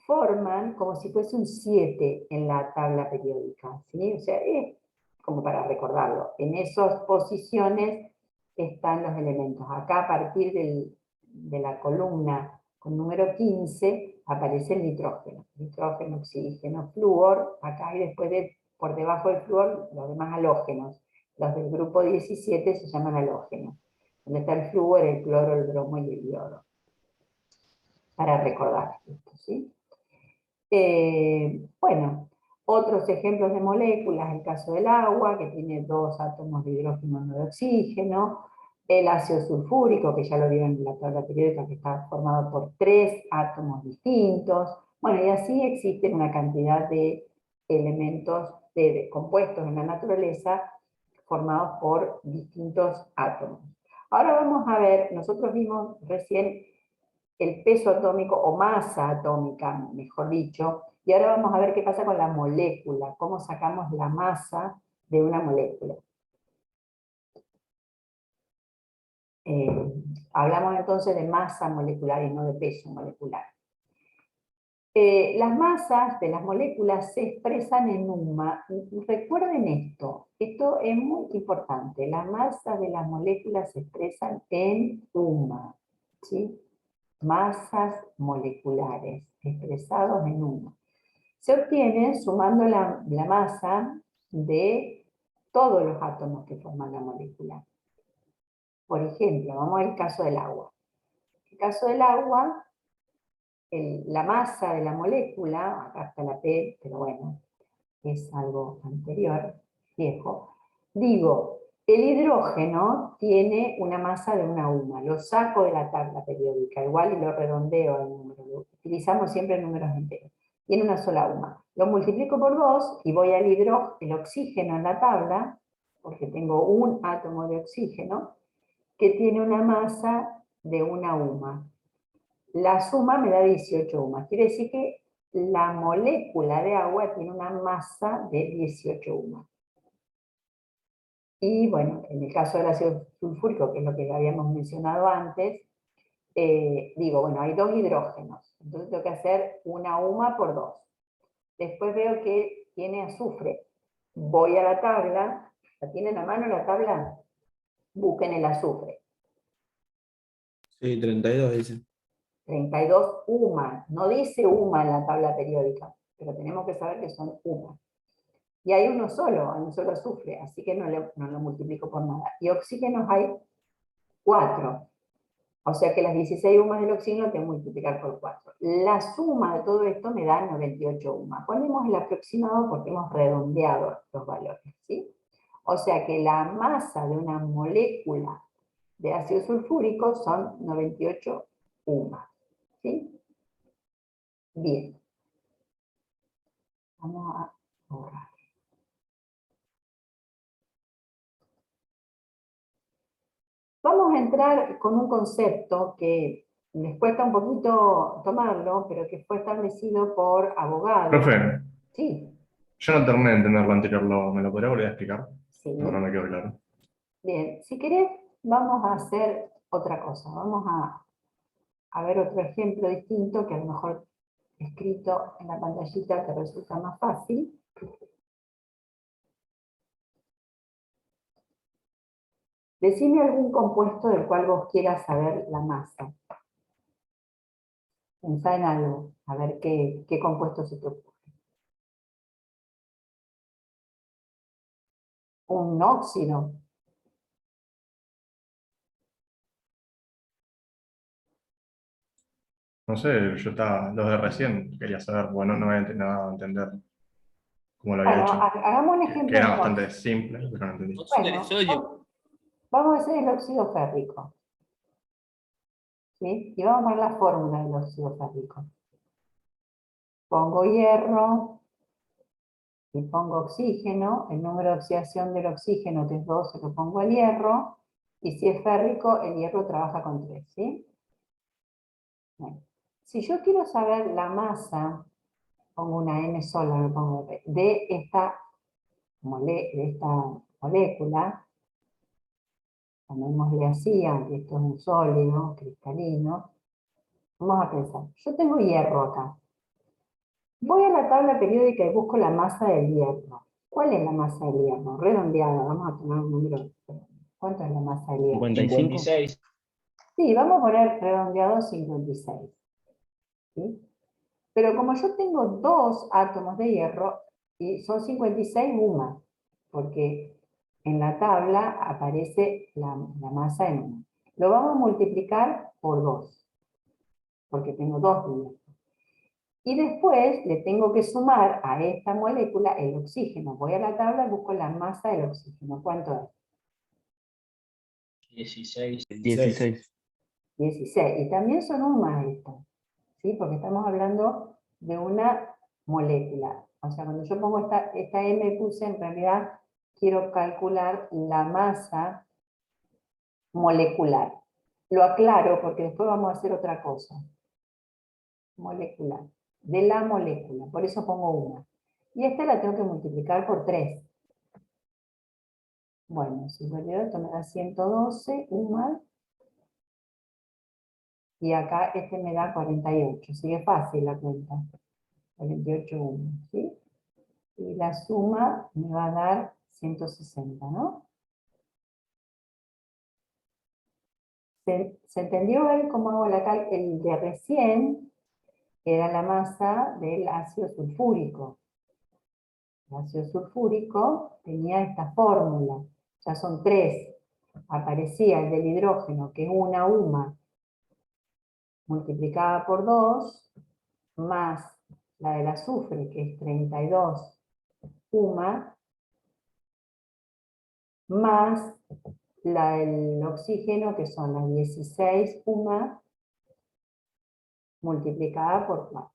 forman como si fuese un 7 en la tabla periódica, ¿sí? O sea, es como para recordarlo. En esas posiciones están los elementos. Acá a partir de la columna con número 15 aparece el nitrógeno. Nitrógeno, oxígeno, flúor, acá y después por debajo del flúor los demás halógenos. Los del grupo 17 se llaman halógenos. Donde está el flúor, el cloro, el bromo y el yodo. Para recordar esto, ¿sí? Bueno, otros ejemplos de moléculas, el caso del agua, que tiene 2 átomos de hidrógeno y 1 de oxígeno, el ácido sulfúrico, que ya lo vieron en la tabla periódica, que está formado por 3 átomos distintos. Bueno, y así existen una cantidad de elementos, de compuestos en la naturaleza, formados por distintos átomos. Ahora vamos a ver, nosotros vimos recién el peso atómico, o masa atómica, mejor dicho, y ahora vamos a ver qué pasa con la molécula, cómo sacamos la masa de una molécula. Hablamos entonces de masa molecular y no de peso molecular. Las masas de las moléculas se expresan en UMA. Recuerden esto es muy importante, las masas de las moléculas se expresan en UMA, ¿sí? Masas moleculares expresados en UMA. Se obtienen sumando la masa de todos los átomos que forman la molécula. Por ejemplo, vamos al caso del agua. En el caso del agua, la masa de la molécula, acá está la P, pero bueno, es algo anterior, viejo, digo, el hidrógeno tiene una masa de 1 UMA, lo saco de la tabla periódica, igual y lo redondeo al número, utilizamos siempre números enteros, tiene una sola UMA. Lo multiplico por 2 y voy al el oxígeno en la tabla, porque tengo un átomo de oxígeno, que tiene una masa de 1 UMA. La suma me da 18 UMA, quiere decir que la molécula de agua tiene una masa de 18 UMA. Y bueno, en el caso del ácido sulfúrico, que es lo que habíamos mencionado antes, digo, bueno, hay 2 hidrógenos, entonces tengo que hacer 1 UMA por 2. Después veo que tiene azufre. Voy a la tabla, ¿la tienen a mano la tabla? Busquen el azufre.
Sí, 32 dice.
32 UMA, no dice UMA en la tabla periódica, pero tenemos que saber que son UMA. Y hay uno solo, azufre, así que no lo multiplico por nada. Y oxígenos hay 4. O sea que las 16 UMAs del oxígeno tengo que multiplicar por 4. La suma de todo esto me da 98 UMAs. Ponemos el aproximado porque hemos redondeado los valores, ¿sí? O sea que la masa de una molécula de ácido sulfúrico son 98 UMAs, ¿sí? Bien. Vamos a borrar. Vamos a entrar con un concepto que les cuesta un poquito tomarlo, pero que fue establecido por abogados.
Profe,
Sí,
yo no terminé de entender lo anterior, ¿me lo podría volver a explicar?
sí.
No, no me quedó claro.
Bien, si querés, vamos a hacer otra cosa. Vamos a ver otro ejemplo distinto que a lo mejor escrito en la pantallita te resulta más fácil. Decime algún compuesto del cual vos quieras saber la masa. Pensá en algo, a ver qué compuesto se te ocurre. Un óxido.
No sé, yo estaba, los de recién, quería saber, bueno, no había nada a entender cómo lo había
Bueno,
hecho.
hagamos un
Que
ejemplo.
era
entonces.
bastante simple, pero no entendí.
Bueno, vamos a hacer el óxido férrico. ¿Sí? Y vamos a ver la fórmula del óxido férrico. Pongo hierro y pongo oxígeno. El número de oxidación del oxígeno, que es 2, se lo pongo al hierro. Y si es férrico, el hierro trabaja con 3. ¿Sí? Bueno. Si yo quiero saber la masa, pongo una N sola, no pongo P, de esta molécula, llamémosle así, aunque esto es un sólido, cristalino. Vamos a pensar, yo tengo hierro acá. Voy a la tabla periódica y busco la masa del hierro. ¿Cuál es la masa del hierro? Redondeada, vamos a tomar un número. ¿Cuánto es la masa del hierro?
56.
Sí, vamos a poner redondeado 56. ¿Sí? Pero como yo tengo 2 átomos de hierro, y son 56 UMA, porque en la tabla aparece la masa en UMA. Lo vamos a multiplicar por 2, porque tengo 2 de hierro. Y después le tengo que sumar a esta molécula el oxígeno. Voy a la tabla y busco la masa del oxígeno. ¿Cuánto es?
16.
16.
16. Y también son UMA estas, ¿sí? Porque estamos hablando de una molécula. O sea, cuando yo pongo esta M puse, en realidad quiero calcular la masa molecular. Lo aclaro porque después vamos a hacer otra cosa. Molecular. De la molécula. Por eso pongo UMA. Y esta la tengo que multiplicar por 3. Bueno, 58 me da 112 UMA. Y acá este me da 48. Sigue fácil la cuenta. 48 UMA, ¿sí? Y la suma me va a dar 160, ¿no? ¿Se entendió ahí cómo hago el de recién? Era la masa del ácido sulfúrico. El ácido sulfúrico tenía esta fórmula. Ya son 3. Aparecía el del hidrógeno, que es 1 UMA, multiplicada por 2, más la del azufre, que es 32 UMA más el oxígeno, que son las 16 UMA multiplicada por 4.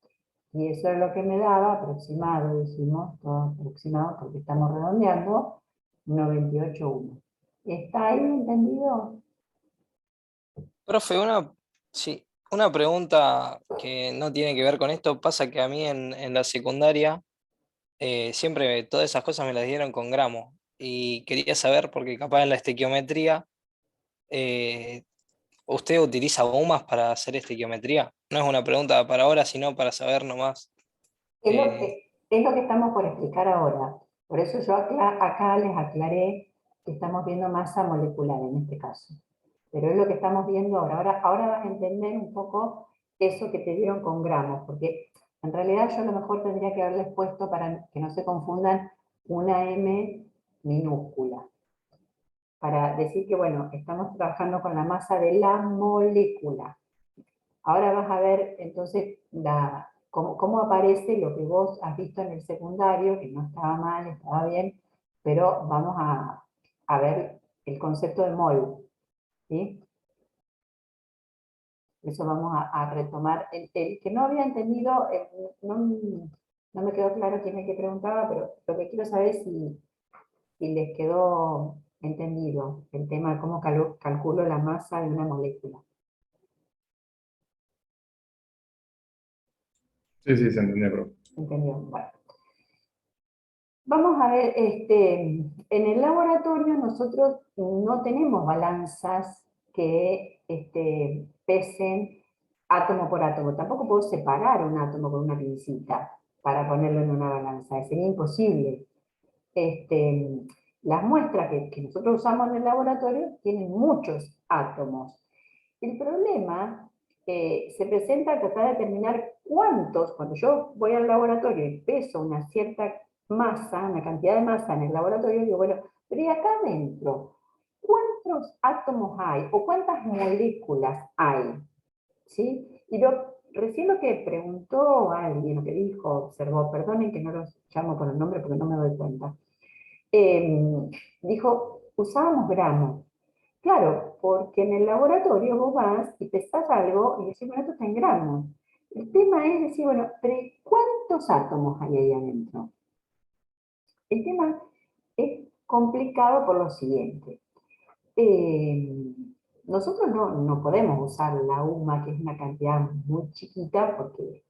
Y eso es lo que me daba, aproximado, dijimos, todo aproximado porque estamos redondeando, 98 UMA. ¿Está ahí entendido?
Profe, sí, una pregunta que no tiene que ver con esto. Pasa que a mí en la secundaria siempre todas esas cosas me las dieron con gramos. Y quería saber, porque capaz en la estequiometría, ¿usted utiliza UMAS para hacer estequiometría? No es una pregunta para ahora, sino para saber nomás.
Es lo que estamos por explicar ahora. Por eso yo acá les aclaré que estamos viendo masa molecular en este caso. Pero es lo que estamos viendo ahora. Ahora vas a entender un poco eso que te dieron con gramos, porque en realidad yo a lo mejor tendría que haberles puesto, para que no se confundan, una M minúscula. Para decir que, bueno, estamos trabajando con la masa de la molécula. Ahora vas a ver entonces cómo aparece lo que vos has visto en el secundario, que no estaba mal, estaba bien, pero vamos a ver el concepto de mol, ¿sí? Eso vamos a retomar. El que no había entendido, no me quedó claro quién es el que preguntaba, pero lo que quiero saber es si les quedó entendido el tema de cómo calculo la masa de una molécula.
Sí, sí, se entendió, profe.
¿Entendió? Bueno. Vamos a ver, en el laboratorio nosotros no tenemos balanzas que pesen átomo por átomo. Tampoco puedo separar un átomo con una pincita para ponerlo en una balanza. Sería imposible. Las muestras que nosotros usamos en el laboratorio tienen muchos átomos. El problema se presenta al tratar de determinar cuántos, cuando yo voy al laboratorio y peso una cierta masa, una cantidad de masa en el laboratorio, digo, bueno, pero ¿y acá adentro? ¿Cuántos átomos hay o cuántas moléculas hay? ¿Sí? Y recién lo que preguntó alguien, lo que dijo, observó, perdonen que no los llamo por el nombre porque no me doy cuenta, dijo, usábamos gramos. Claro, porque en el laboratorio vos vas y pesás algo y decís, bueno, esto está en gramos. El tema es decir, bueno, pero ¿cuántos átomos hay ahí adentro? El tema es complicado por lo siguiente. Nosotros no podemos usar la UMA, que es una cantidad muy chiquita, porque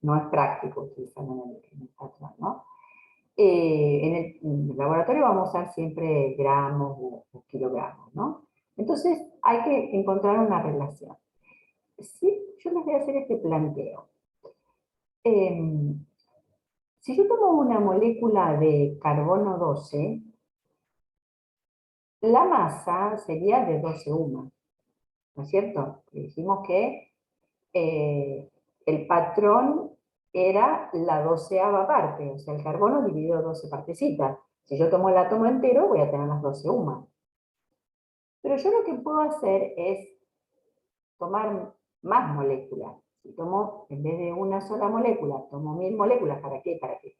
no es práctico utilizarla en el patrón, ¿no? En el laboratorio vamos a usar siempre gramos o kilogramos, ¿no? Entonces hay que encontrar una relación. Sí, yo les voy a hacer este planteo. Si yo tomo una molécula de carbono 12, la masa sería de 12 UMA, ¿no es cierto? Dijimos que el patrón era la 12ª parte, o sea, el carbono dividido en 12 partecitas. Si yo tomo el átomo entero, voy a tener las 12 UMA. Pero yo lo que puedo hacer es tomar más moléculas. Si tomo, en vez de una sola molécula, tomo 1000 moléculas, ¿para qué? Para que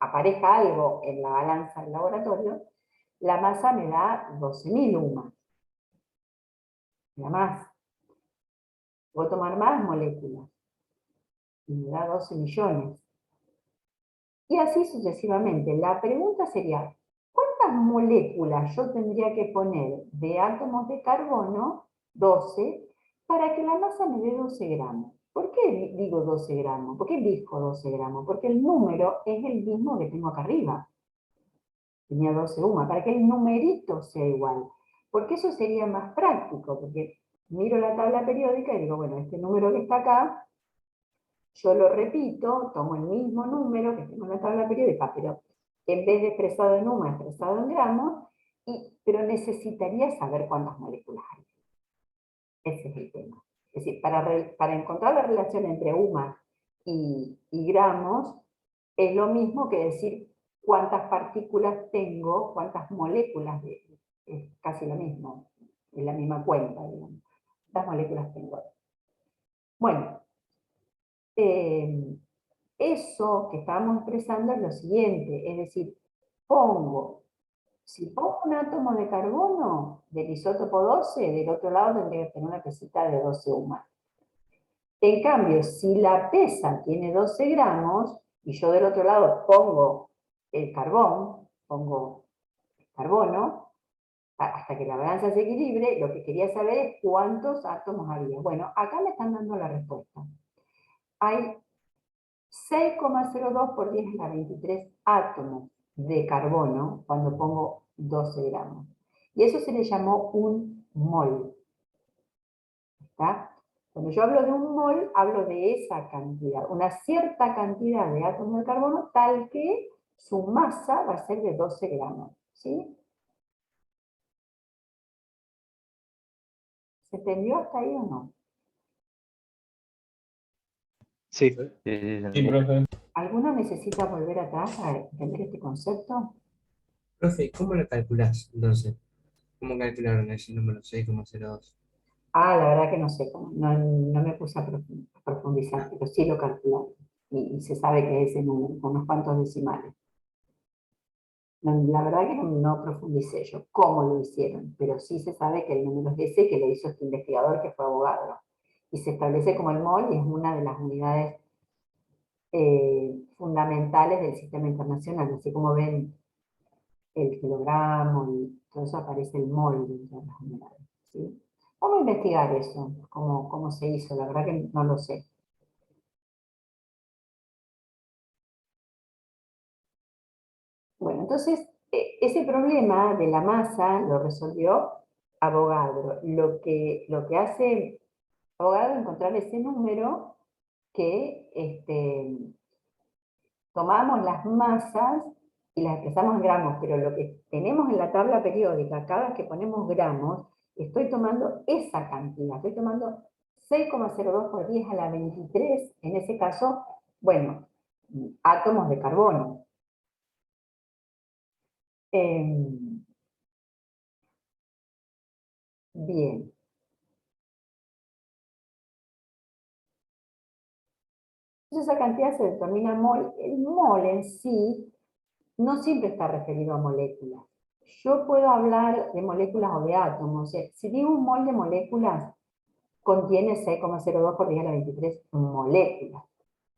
aparezca algo en la balanza del laboratorio, la masa me da 12.000 UMA. Me da más. Puedo tomar más moléculas. Y me da 12 millones. Y así sucesivamente. La pregunta sería, ¿cuántas moléculas yo tendría que poner de átomos de carbono, 12, para que la masa me dé 12 gramos? ¿Por qué digo 12 gramos? ¿Por qué dijo 12 gramos? Porque el número es el mismo que tengo acá arriba. Tenía 12 UMA, para que el numerito sea igual. Porque eso sería más práctico, porque miro la tabla periódica y digo, bueno, este número que está acá, yo lo repito, tomo el mismo número que tengo en la tabla periódica, pero en vez de expresado en UMA, expresado en gramos, pero necesitaría saber cuántas moléculas hay. Ese es el tema. Es decir, para encontrar la relación entre UMA y gramos, es lo mismo que decir cuántas partículas tengo, cuántas moléculas, es casi lo mismo, es la misma cuenta, digamos. ¿Cuántas moléculas tengo? Bueno, eso que estábamos expresando es lo siguiente, es decir, si pongo un átomo de carbono del isótopo 12, del otro lado tendría que tener una pesita de 12 UMA. En cambio, si la pesa tiene 12 gramos, y yo del otro lado pongo el carbón, pongo carbono, hasta que la balanza se equilibre, lo que quería saber es cuántos átomos había. Bueno, acá me están dando la respuesta. Hay 6,02 por 10 a la 23 átomos de carbono cuando pongo 12 gramos. Y eso se le llamó un mol. ¿Está? Cuando yo hablo de un mol, hablo de esa cantidad, una cierta cantidad de átomos de carbono tal que su masa va a ser de 12 gramos. ¿Sí? ¿Se entendió hasta ahí o no?
Sí.
Sí,
profe.
¿Alguno necesita volver atrás a entender este concepto?
Profe, ¿cómo lo calculás entonces? ¿Cómo calcularon ese número 6,02?
Ah, la verdad que no sé cómo, no me puse a profundizar, pero sí lo calcularon. Y se sabe que es ese número, con unos cuantos decimales. La verdad que no profundicé yo cómo lo hicieron, pero sí se sabe que el número es ese, que lo hizo este investigador que fue abogado. Y se establece como el mol y es una de las unidades fundamentales del sistema internacional. Así como ven el kilogramo y todo eso, aparece el mol dentro de las unidades. ¿Sí? Vamos a investigar eso, cómo se hizo, la verdad que no lo sé. Bueno, entonces, ese problema de la masa lo resolvió Avogadro. Lo que hace Avogadro es encontrar ese número que tomamos las masas y las expresamos en gramos, pero lo que tenemos en la tabla periódica, cada vez que ponemos gramos, estoy tomando esa cantidad, estoy tomando 6,02 por 10 a la 23, en ese caso, bueno, átomos de carbono. Bien. Entonces esa cantidad se determina mol. El mol en sí no siempre está referido a moléculas. Yo puedo hablar de moléculas o de átomos. Si digo un mol de moléculas, contiene 6,02 por 10 a la 23 moléculas.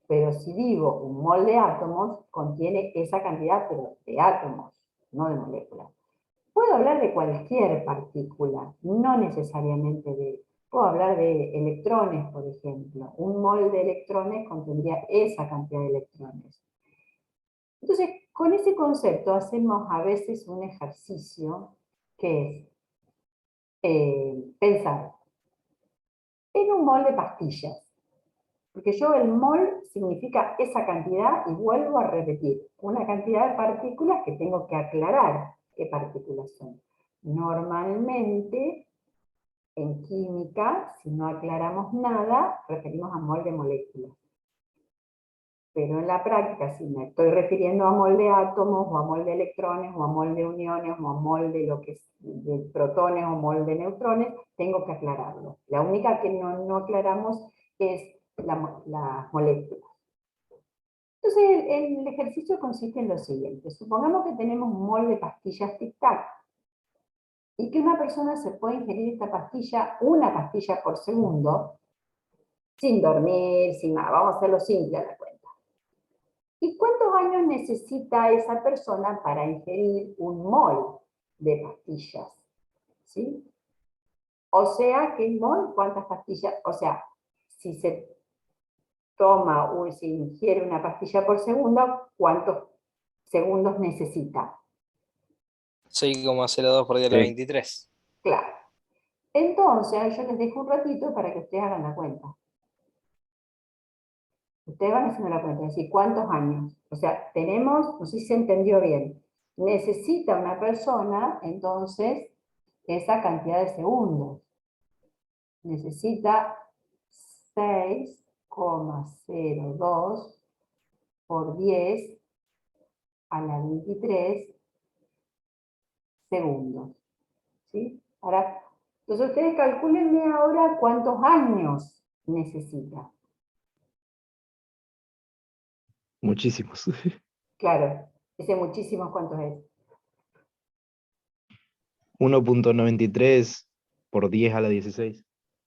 Pero si digo un mol de átomos, contiene esa cantidad, pero de átomos, no de moléculas. Puedo hablar de cualquier partícula, no necesariamente de... Puedo hablar de electrones, por ejemplo. Un mol de electrones contendría esa cantidad de electrones. Entonces, con ese concepto hacemos a veces un ejercicio que es pensar en un mol de pastillas. Porque el mol significa esa cantidad y vuelvo a repetir, una cantidad de partículas que tengo que aclarar qué partículas son. Normalmente, en química, si no aclaramos nada, referimos a mol de moléculas. Pero en la práctica, si me estoy refiriendo a mol de átomos, o a mol de electrones, o a mol de uniones, o a mol de lo que es de protones, o mol de neutrones, tengo que aclararlo. La única que no aclaramos es las moléculas. Entonces, el ejercicio consiste en lo siguiente. Supongamos que tenemos un mol de pastillas tic-tac, y que una persona se puede ingerir esta pastilla, una pastilla por segundo, sin dormir, sin nada. Vamos a hacerlo simple a la cuenta. ¿Y cuántos años necesita esa persona para ingerir un mol de pastillas? ¿Sí? O sea, que el mol, ¿cuántas pastillas? O sea, si se toma o si ingiere una pastilla por segundo, ¿cuántos segundos necesita?
6,02 por 10 a la 23.
Claro. Entonces, yo les dejo un ratito para que ustedes hagan la cuenta. Ustedes van haciendo la cuenta, es decir, ¿cuántos años? O sea, tenemos, no sé si se entendió bien, necesita una persona, entonces, esa cantidad de segundos. Necesita 6,02 por 10 a la 23 segundos. ¿Sí? Ahora, entonces ustedes calcúlenme ahora cuántos años necesita.
Muchísimos.
Claro, ese muchísimos, ¿cuántos es?
1.93 por 10 a la 16.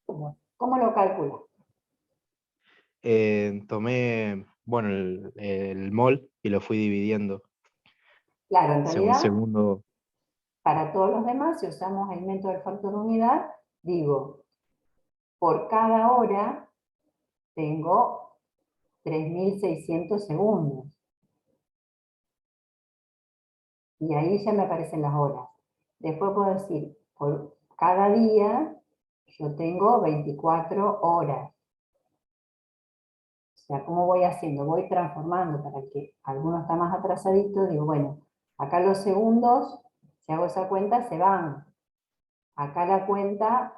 Bueno, ¿cómo lo calculo?
Tomé, bueno, el mol y lo fui dividiendo
Claro, en
según
realidad,
segundo.
para todos los demás, si usamos el método del factor unidad, digo, por cada hora tengo 3.600 segundos. Y ahí ya me aparecen las horas. Después puedo decir, por cada día yo tengo 24 horas. O sea, ¿cómo voy haciendo? Voy transformando para que alguno está más atrasadito. Digo, bueno, acá los segundos, si hago esa cuenta, se van. Acá la cuenta,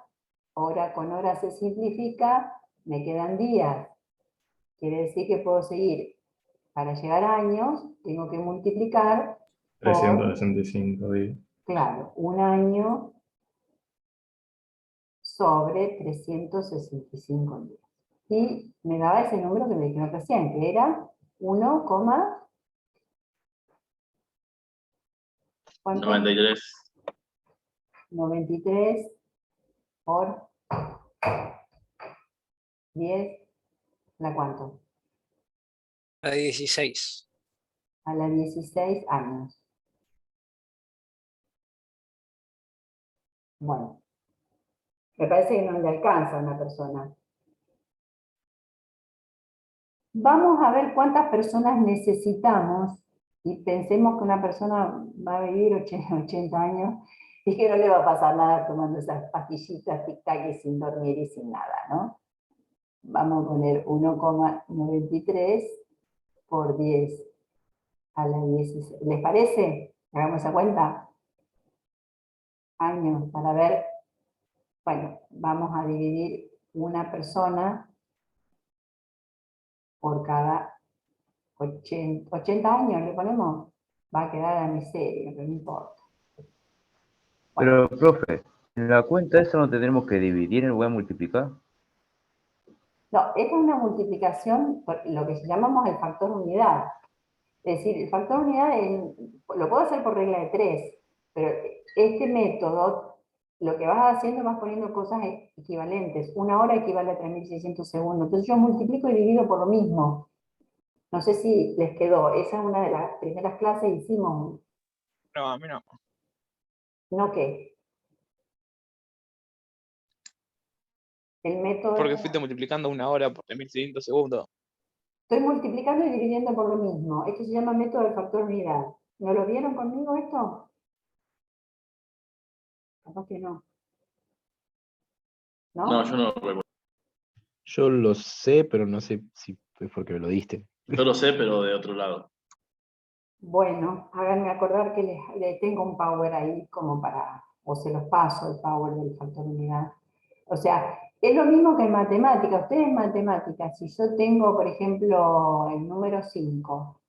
hora con hora se simplifica, me quedan días. Quiere decir que puedo seguir. Para llegar a años, tengo que multiplicar por,
365 días.
claro, un año sobre 365 días. Y me daba ese número que me dijeron recién, que era 1, ¿cuánto?
93.
93 por 10, ¿la cuánto?
La 16.
A la 16 años. Bueno, me parece que no le alcanza a una persona. Vamos a ver cuántas personas necesitamos y pensemos que una persona va a vivir 80 años y que no le va a pasar nada tomando esas pastillitas, tic-tac y sin dormir y sin nada, ¿no? Vamos a poner 1,93 por 10 a la 16. ¿Les parece? Hagamos esa cuenta. Años para ver. Bueno, vamos a dividir una persona por cada 80 años, le ponemos. Va a quedar a miseria, pero no importa.
Pero, profe, en la cuenta esa no tendremos que dividir en voy a multiplicar.
No, esta es una multiplicación por lo que llamamos el factor unidad. Es decir, el factor unidad lo puedo hacer por regla de 3, pero este método, lo que vas haciendo, vas poniendo cosas equivalentes. Una hora equivale a 3.600 segundos. Entonces yo multiplico y divido por lo mismo. No sé si les quedó. Esa es una de las primeras clases que hicimos.
No, a mí no.
¿No qué? El método...
Porque fuiste multiplicando una hora por 3.600 segundos.
Estoy multiplicando y dividiendo por lo mismo. Esto se llama método del factor unidad. ¿No lo vieron conmigo esto? Capaz que no. ¿No?
No, yo no lo recuerdo.
Yo lo sé, pero no sé si es porque me lo diste.
Yo lo sé, pero de otro lado.
Bueno, háganme acordar que les tengo un power ahí como para, o se los paso el power del factor unidad. O sea, es lo mismo que en matemática. Ustedes en matemáticas, si yo tengo, por ejemplo, el número 5,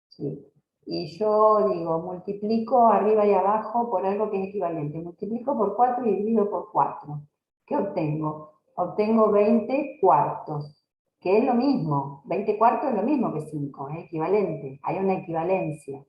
¿sí? Y yo digo, multiplico arriba y abajo por algo que es equivalente. Multiplico por 4 y divido por 4. ¿Qué obtengo? Obtengo 20 cuartos, que es lo mismo. 20 cuartos es lo mismo que 5, es equivalente. Hay una equivalencia.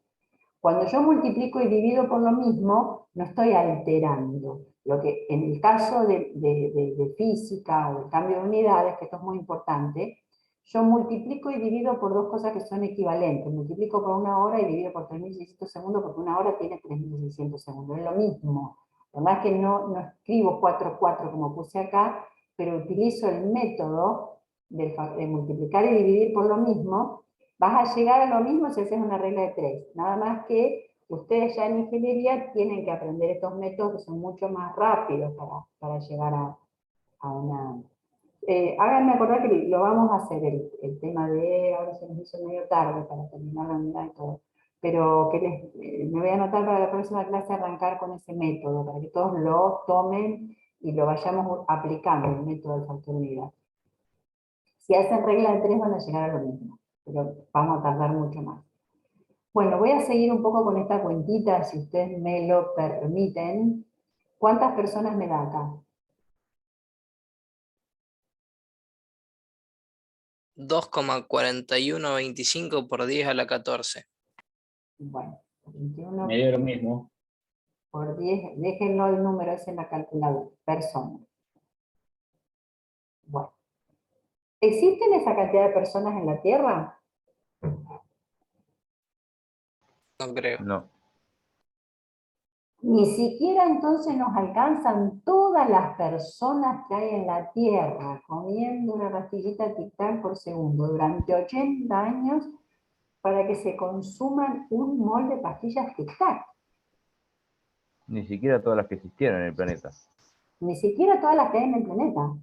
Cuando yo multiplico y divido por lo mismo, no estoy alterando. Lo que en el caso de física o del cambio de unidades, que esto es muy importante, yo multiplico y divido por dos cosas que son equivalentes. Multiplico por una hora y divido por 3.600 segundos porque una hora tiene 3.600 segundos. Es lo mismo. Además que no escribo 4, 4 como puse acá, pero utilizo el método de multiplicar y dividir por lo mismo. Vas a llegar a lo mismo si haces una regla de 3. Nada más que ustedes ya en ingeniería tienen que aprender estos métodos que son mucho más rápidos para llegar a una... háganme acordar que lo vamos a hacer, el tema de, ahora se nos hizo medio tarde para terminar la unidad y todo, pero que me voy a anotar para la próxima clase arrancar con ese método, para que todos lo tomen y lo vayamos aplicando, el método del factor unidad. Si hacen regla de 3 van a llegar a lo mismo, pero vamos a tardar mucho más. Bueno, voy a seguir un poco con esta cuentita, si ustedes me lo permiten. ¿Cuántas personas me da acá?
2,4125 por 10 a la 14.
Bueno, 21
Me dio lo mismo.
por 10, déjenlo el número ese en la calculadora, personas. Bueno. ¿Existen esa cantidad de personas en la Tierra?
No creo.
No.
Ni siquiera entonces nos alcanzan todas las personas que hay en la Tierra comiendo una pastillita tic-tac por segundo durante 80 años para que se consuman un mol de pastillas tic-tac.
Ni siquiera todas las que existieron en el planeta.
Ni siquiera todas las que hay en el planeta.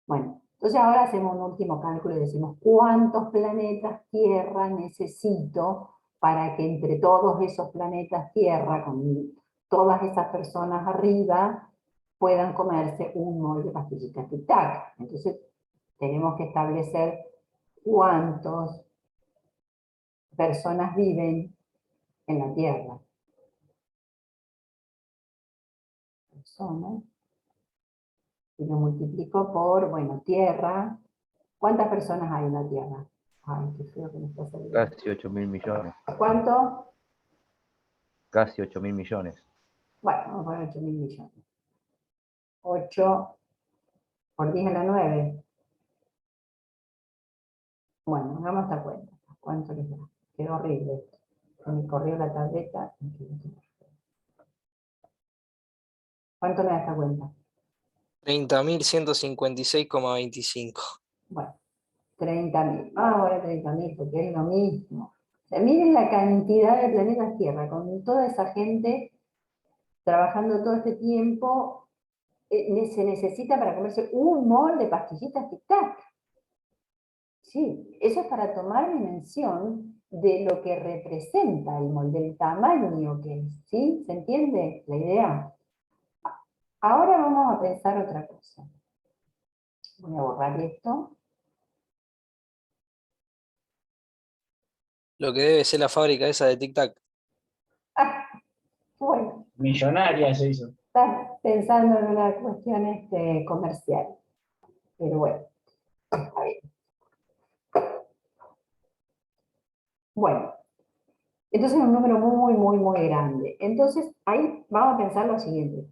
Bueno, entonces ahora hacemos un último cálculo y decimos cuántos planetas Tierra necesito para que entre todos esos planetas Tierra, con todas esas personas arriba, puedan comerse un mol de pastillitas tic-tac. Entonces tenemos que establecer cuántas personas viven en la Tierra. Personas. Y lo multiplico por, bueno, Tierra. ¿Cuántas personas hay en la Tierra? Ay, qué feo que me está saliendo.
Casi 8.000 millones.
¿Cuánto?
Casi 8.000 millones.
Bueno, vamos a poner 8.000 millones. 8 por 10 a la 9. Bueno, hagamos esta cuenta. ¿Cuánto les da? Quedó horrible esto. Se me corrió la tableta. ¿Cuánto me da esta cuenta?
30.156,25.
Bueno, 30.000. Ahora 30.000, porque es lo mismo. O sea, miren la cantidad de planetas Tierra, con toda esa gente trabajando todo este tiempo, se necesita para comerse un mol de pastillitas tic-tac. Sí, eso es para tomar dimensión de lo que representa el mol, del tamaño que es, ¿sí? ¿Se entiende la idea? Ahora vamos a pensar otra cosa. Voy a borrar esto.
Lo que debe ser la fábrica esa de Tic Tac.
Bueno,
Millonaria se hizo.
estás pensando en una cuestión comercial. Pero bueno, está bien. Bueno, entonces es un número muy, muy, muy grande. Entonces, ahí vamos a pensar lo siguiente.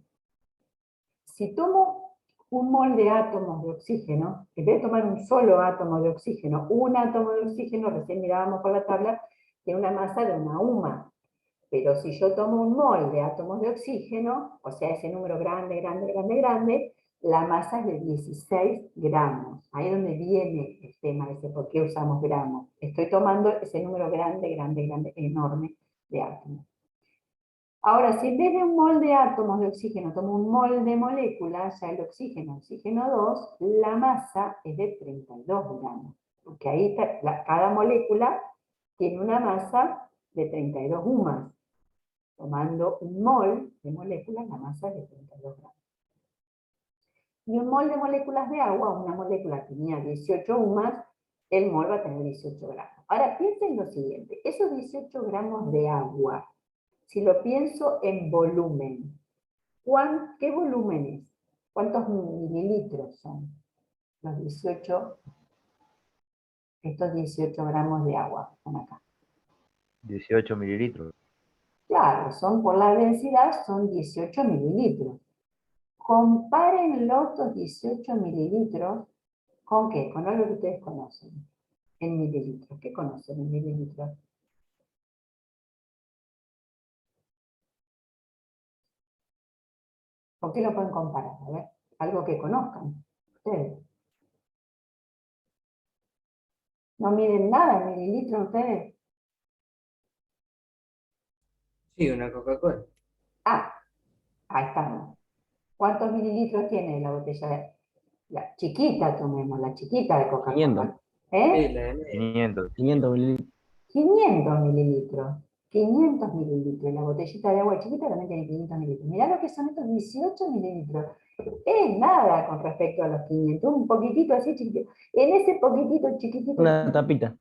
Si tomo un mol de átomos de oxígeno, en vez de tomar un solo átomo de oxígeno, un átomo de oxígeno, recién mirábamos por la tabla, tiene una masa de una UMA. Pero si yo tomo un mol de átomos de oxígeno, o sea, ese número grande, grande, grande, grande, la masa es de 16 gramos. Ahí es donde viene el tema ese, ¿por qué usamos gramos? Estoy tomando ese número grande, grande, grande, enorme de átomos. Ahora, si en vez de un mol de átomos de oxígeno tomo un mol de moléculas, ya el oxígeno 2, la masa es de 32 gramos. Porque ahí cada molécula tiene una masa de 32 UMAS. Tomando un mol de moléculas, la masa es de 32 gramos. Y un mol de moléculas de agua, una molécula tenía 18 UMAS, el mol va a tener 18 gramos. Ahora piensen lo siguiente, esos 18 gramos de agua, si lo pienso en volumen, ¿qué volumen es? ¿Cuántos mililitros son los 18, estos 18 gramos de agua? Están acá.
18 mililitros.
Claro, por la densidad son 18 mililitros. Comparen los 18 mililitros ¿con qué? Con algo que ustedes conocen en mililitros. ¿Qué conocen en mililitros? ¿Con qué lo pueden comparar? A ver, algo que conozcan ustedes. ¿No miden nada en mililitros ustedes?
Sí, una Coca-Cola.
Ah, ahí estamos. ¿Cuántos mililitros tiene la botella? La chiquita, tomemos, la chiquita de Coca-Cola.
500.
¿Eh?
500.
500 mililitros.
500 mililitros. 500 mililitros. La botellita de agua chiquita también tiene 500 mililitros. Mirá lo que son estos 18 mililitros. Es nada con respecto a los 500. Un poquitito así chiquitito. En ese poquitito chiquitito.
Una tapita.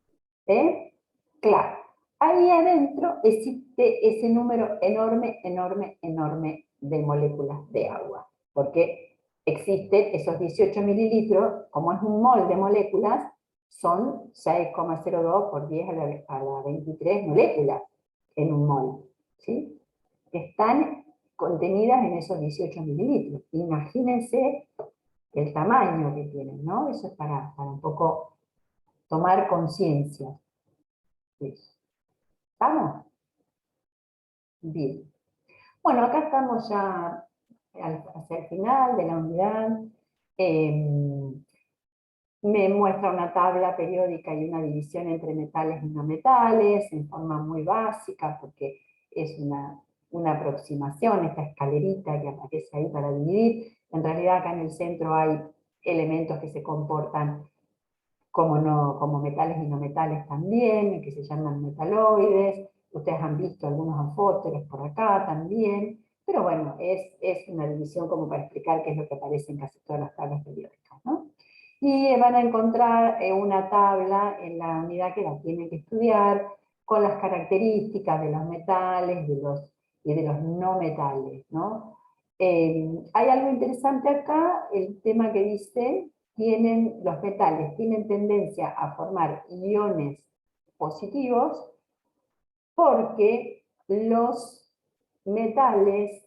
Claro. Ahí adentro existe ese número enorme, enorme, enorme de moléculas de agua. Porque existen esos 18 mililitros, como es un mol de moléculas, son 6,02 por 10 a la 23 moléculas en un mol, ¿sí? Que están contenidas en esos 18 mililitros. Imagínense el tamaño que tienen, ¿no? Eso es para un poco tomar conciencia. ¿Estamos? Bien. Bueno, acá estamos ya hacia el final de la unidad. Me muestra una tabla periódica y una división entre metales y no metales, en forma muy básica, porque es una aproximación, esta escalerita que aparece ahí para dividir. En realidad acá en el centro hay elementos que se comportan como metales y no metales también, que se llaman metaloides. Ustedes han visto algunos anfóteros por acá también, pero bueno, es una división como para explicar qué es lo que aparece en casi todas las tablas periódicas, ¿no? Y van a encontrar una tabla en la unidad que la tienen que estudiar con las características de los metales y de los no metales, ¿no? Hay algo interesante acá, el tema que dice, los metales tienen tendencia a formar iones positivos porque los metales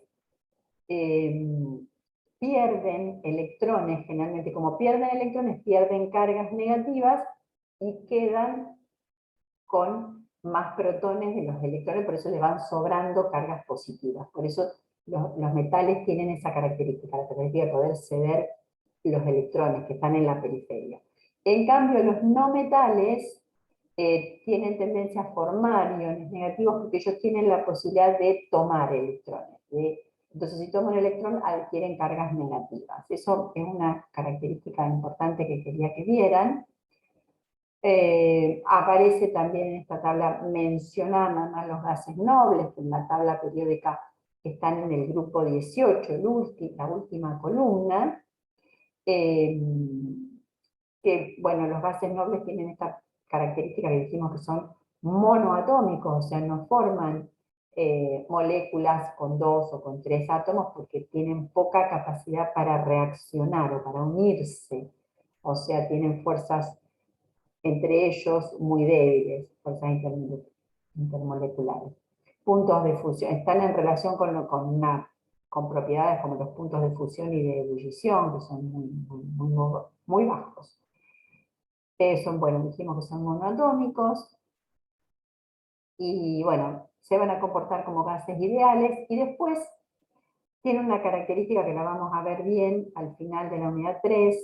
pierden electrones, generalmente como pierden electrones, pierden cargas negativas y quedan con más protones de los electrones, por eso le van sobrando cargas positivas. Por eso los metales tienen esa característica, la característica de poder ceder los electrones que están en la periferia. En cambio, los no metales tienen tendencia a formar iones negativos porque ellos tienen la posibilidad de tomar electrones. Entonces, si toman un electrón, adquieren cargas negativas. Eso es una característica importante que quería que vieran. Aparece también en esta tabla mencionada más los gases nobles, que en la tabla periódica están en el grupo 18, la última columna. Que, bueno, los gases nobles tienen esta característica que dijimos que son monoatómicos, o sea, no forman moléculas con 2 o con 3 átomos porque tienen poca capacidad para reaccionar o para unirse, o sea, tienen fuerzas entre ellos muy débiles, fuerzas intermoleculares. Puntos de fusión, están en relación con propiedades como los puntos de fusión y de ebullición, que son muy bajos. Bueno, dijimos que son monoatómicos, y bueno, se van a comportar como gases ideales, y después tienen una característica que la vamos a ver bien al final de la unidad 3,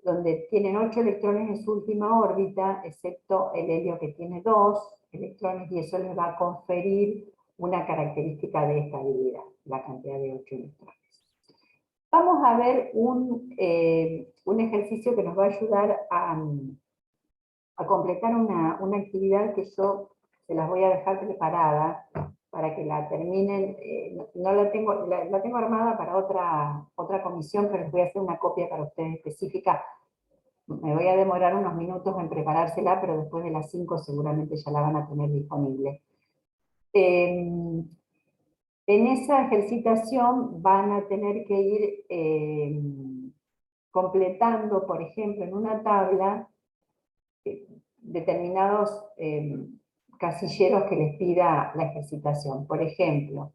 donde tienen 8 electrones en su última órbita, excepto el helio que tiene 2 electrones, y eso les va a conferir una característica de estabilidad, la cantidad de 8 electrones. Vamos a ver un ejercicio que nos va a ayudar a completar una actividad que yo se las voy a dejar preparada para que la terminen. No la tengo armada para otra comisión, pero les voy a hacer una copia para ustedes específica. Me voy a demorar unos minutos en preparársela, pero después de las 5 seguramente ya la van a tener disponible. En esa ejercitación van a tener que ir completando, por ejemplo, en una tabla, determinados casilleros que les pida la ejercitación. Por ejemplo,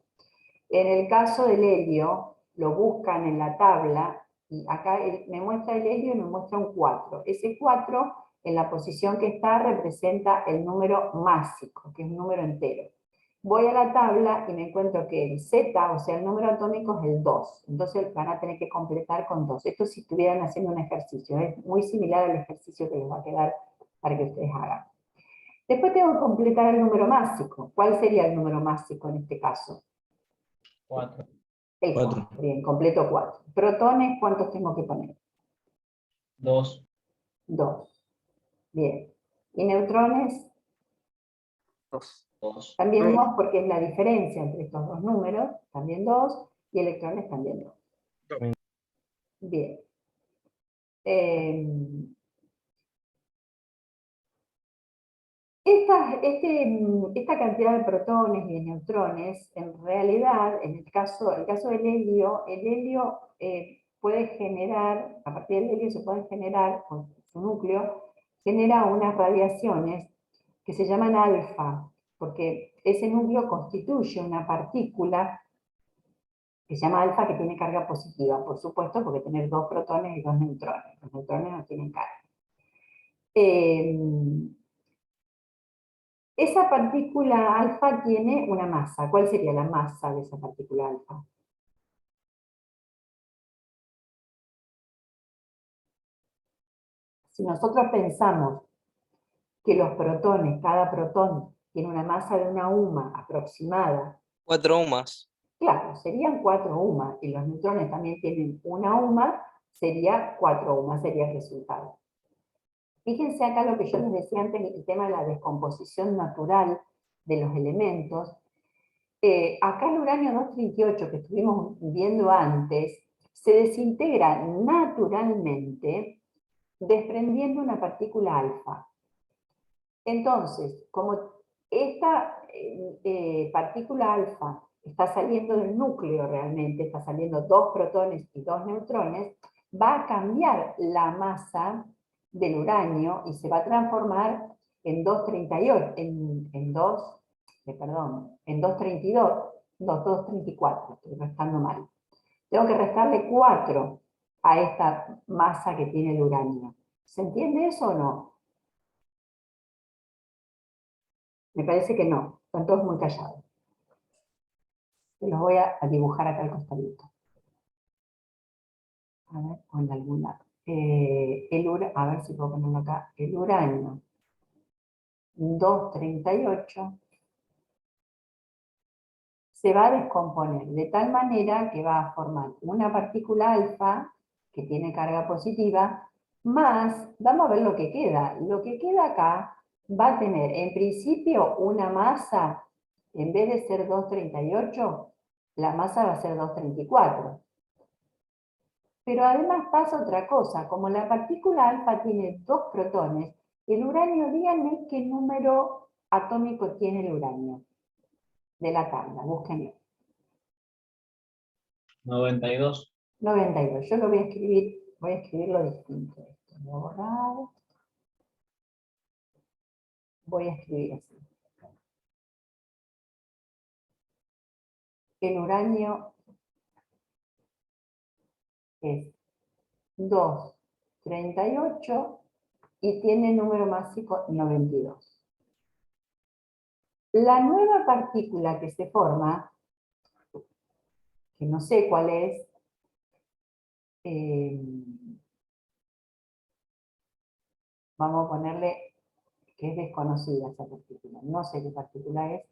en el caso del helio, lo buscan en la tabla, y acá me muestra el helio y me muestra un 4. Ese 4, en la posición que está, representa el número másico, que es un número entero. Voy a la tabla y me encuentro que el Z, o sea, el número atómico es el 2. Entonces van a tener que completar con 2. Esto si estuvieran haciendo un ejercicio. Es muy similar al ejercicio que les va a quedar para que ustedes hagan. Después tengo que completar el número másico. ¿Cuál sería el número másico en este caso?
4.
El 4. Bien, completo 4. Protones, ¿cuántos tengo que poner?
2.
2. Bien. ¿Y neutrones?
2.
También 2, porque es la diferencia entre estos dos números. También 2. Y electrones también 2. Bien. Esta cantidad de protones y de neutrones, en realidad, en el caso del helio puede generar, a partir del helio se puede generar, con su núcleo, genera unas radiaciones que se llaman alfa, porque ese núcleo constituye una partícula que se llama alfa que tiene carga positiva, por supuesto, porque tiene 2 protones y 2 neutrones. Los neutrones no tienen carga. Esa partícula alfa tiene una masa. ¿Cuál sería la masa de esa partícula alfa? Si nosotros pensamos que los protones, cada protón tiene una masa de una UMA aproximada.
4 UMAs.
Claro, serían 4 UMA, y los neutrones también tienen una UMA, sería 4 UMA, sería el resultado. Fíjense acá lo que yo les decía antes, el tema de la descomposición natural de los elementos. Acá el uranio 238 que estuvimos viendo antes, se desintegra naturalmente desprendiendo una partícula alfa. Entonces, como esta partícula alfa está saliendo del núcleo realmente, está saliendo 2 protones y 2 neutrones, va a cambiar la masa del uranio y se va a transformar en 238, en 232, 234, estoy restando mal. Tengo que restarle 4 a esta masa que tiene el uranio. ¿Se entiende eso o no? Me parece que no, están todos muy callados. Se los voy a dibujar acá al costadito. A ver, o en algún lado. A ver si puedo ponerlo acá. El uranio 238 se va a descomponer de tal manera que va a formar una partícula alfa que tiene carga positiva, más, vamos a ver lo que queda. Lo que queda acá va a tener en principio una masa, en vez de ser 238, la masa va a ser 234. Pero además pasa otra cosa, como la partícula alfa tiene 2 protones, el uranio, díganme qué número atómico tiene el uranio de la tabla, búsquenlo.
92.
92, yo lo voy a escribirlo distinto. Esto lo voy a borrar. Voy a escribir así. El uranio es 238 y tiene número másico 92. La nueva partícula que se forma, que no sé cuál es, vamos a ponerle que es desconocida esa partícula, no sé qué partícula es,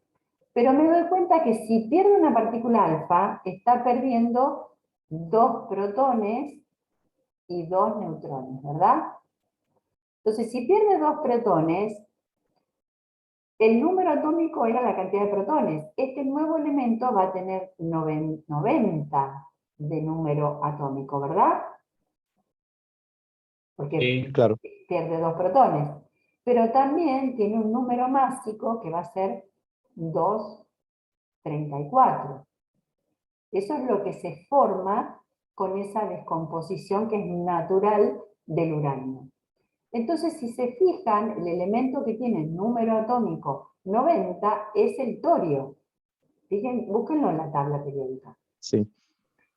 pero me doy cuenta que si pierde una partícula alfa, está perdiendo 2 protones y 2 neutrones, ¿verdad? Entonces, si pierde 2 protones, el número atómico era la cantidad de protones. Este nuevo elemento va a tener 90 de número atómico, ¿verdad? Porque
Sí, claro.
pierde 2 protones. Pero también tiene un número másico que va a ser 234. Eso es lo que se forma con esa descomposición que es natural del uranio. Entonces, si se fijan, el elemento que tiene el número atómico 90 es el torio. Búsquenlo en la tabla periódica.
Sí.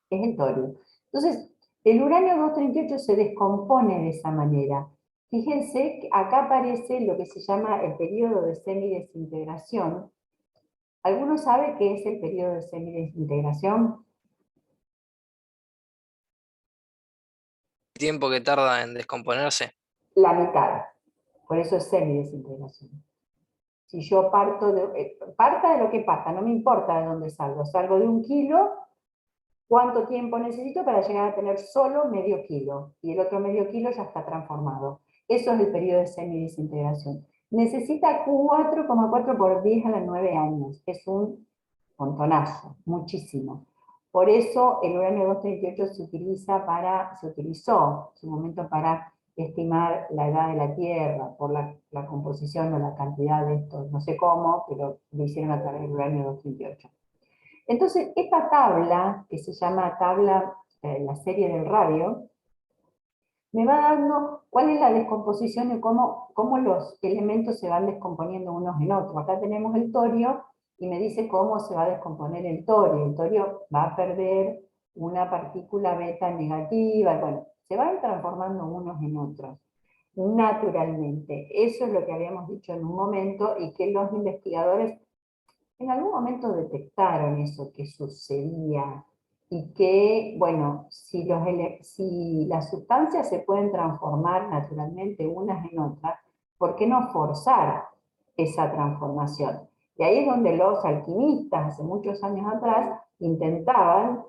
Es el torio. Entonces, el uranio 238 se descompone de esa manera. Fíjense que acá aparece lo que se llama el periodo de semidesintegración. ¿Alguno sabe qué es el periodo de semidesintegración?
¿El tiempo que tarda en descomponerse?
La mitad. Por eso es semidesintegración. Si yo parta de lo que parta, no me importa de dónde salgo. Salgo de 1 kilo, ¿cuánto tiempo necesito para llegar a tener solo medio kilo? Y el otro medio kilo ya está transformado. Eso es el periodo de semidesintegración. Necesita 4,4 por 10 a la 9 años. Es un montonazo, muchísimo. Por eso el uranio 238 se utilizó en su momento para estimar la edad de la Tierra, por la composición o la cantidad de estos, no sé cómo, pero lo hicieron a través del uranio 238. Entonces, esta tabla, que se llama tabla, la serie del radio, me va dando cuál es la descomposición y cómo los elementos se van descomponiendo unos en otros. Acá tenemos el torio y me dice cómo se va a descomponer el torio. El torio va a perder una partícula beta negativa, bueno, se van transformando unos en otros, naturalmente. Eso es lo que habíamos dicho en un momento y que los investigadores en algún momento detectaron eso que sucedía y que, bueno, si las sustancias se pueden transformar naturalmente unas en otras, ¿por qué no forzar esa transformación? Y ahí es donde los alquimistas, hace muchos años atrás, intentaban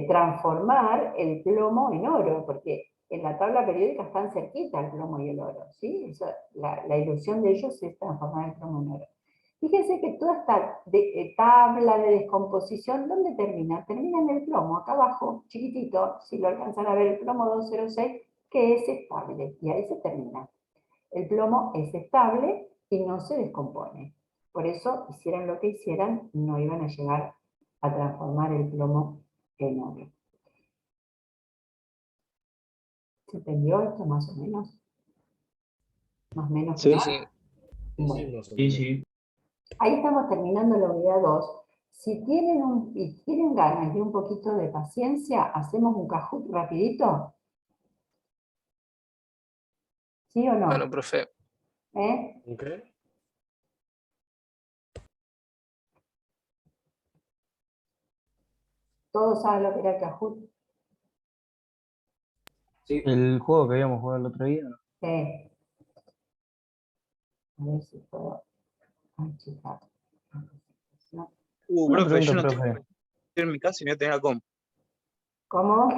transformar el plomo en oro, porque en la tabla periódica están cerquita el plomo y el oro, ¿sí? Eso, la ilusión de ellos es transformar el plomo en oro. Fíjense que toda esta tabla de descomposición, ¿dónde termina? Termina en el plomo, acá abajo, chiquitito, si lo alcanzan a ver, el plomo 206, que es estable, y ahí se termina. El plomo es estable y no se descompone. Por eso, hicieran lo que hicieran, no iban a llegar a transformar el plomo en oro. ¿Se entendió esto más o menos? Más o menos.
Sí,
¿no?
sí.
Bueno.
Sí.
Ahí estamos terminando la unidad 2. Si tienen ganas de un poquito de paciencia, hacemos un Kahoot rapidito. ¿Sí o no?
Bueno, profe.
¿Eh?
Ok.
¿Todos saben lo que era el Kahoot?
Sí.
El juego que habíamos jugado el otro día.
Sí. A ver si puedo achicar. No.
Una
Profe, yo
pregunta,
no tengo
profe.
en mi casa y no tengo la compu.
¿Cómo?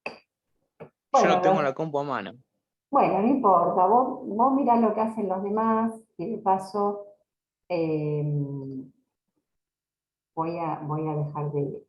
Yo
Bueno,
no tengo la compu a mano.
no importa. Vos mirá lo que hacen los demás y de paso voy a dejar de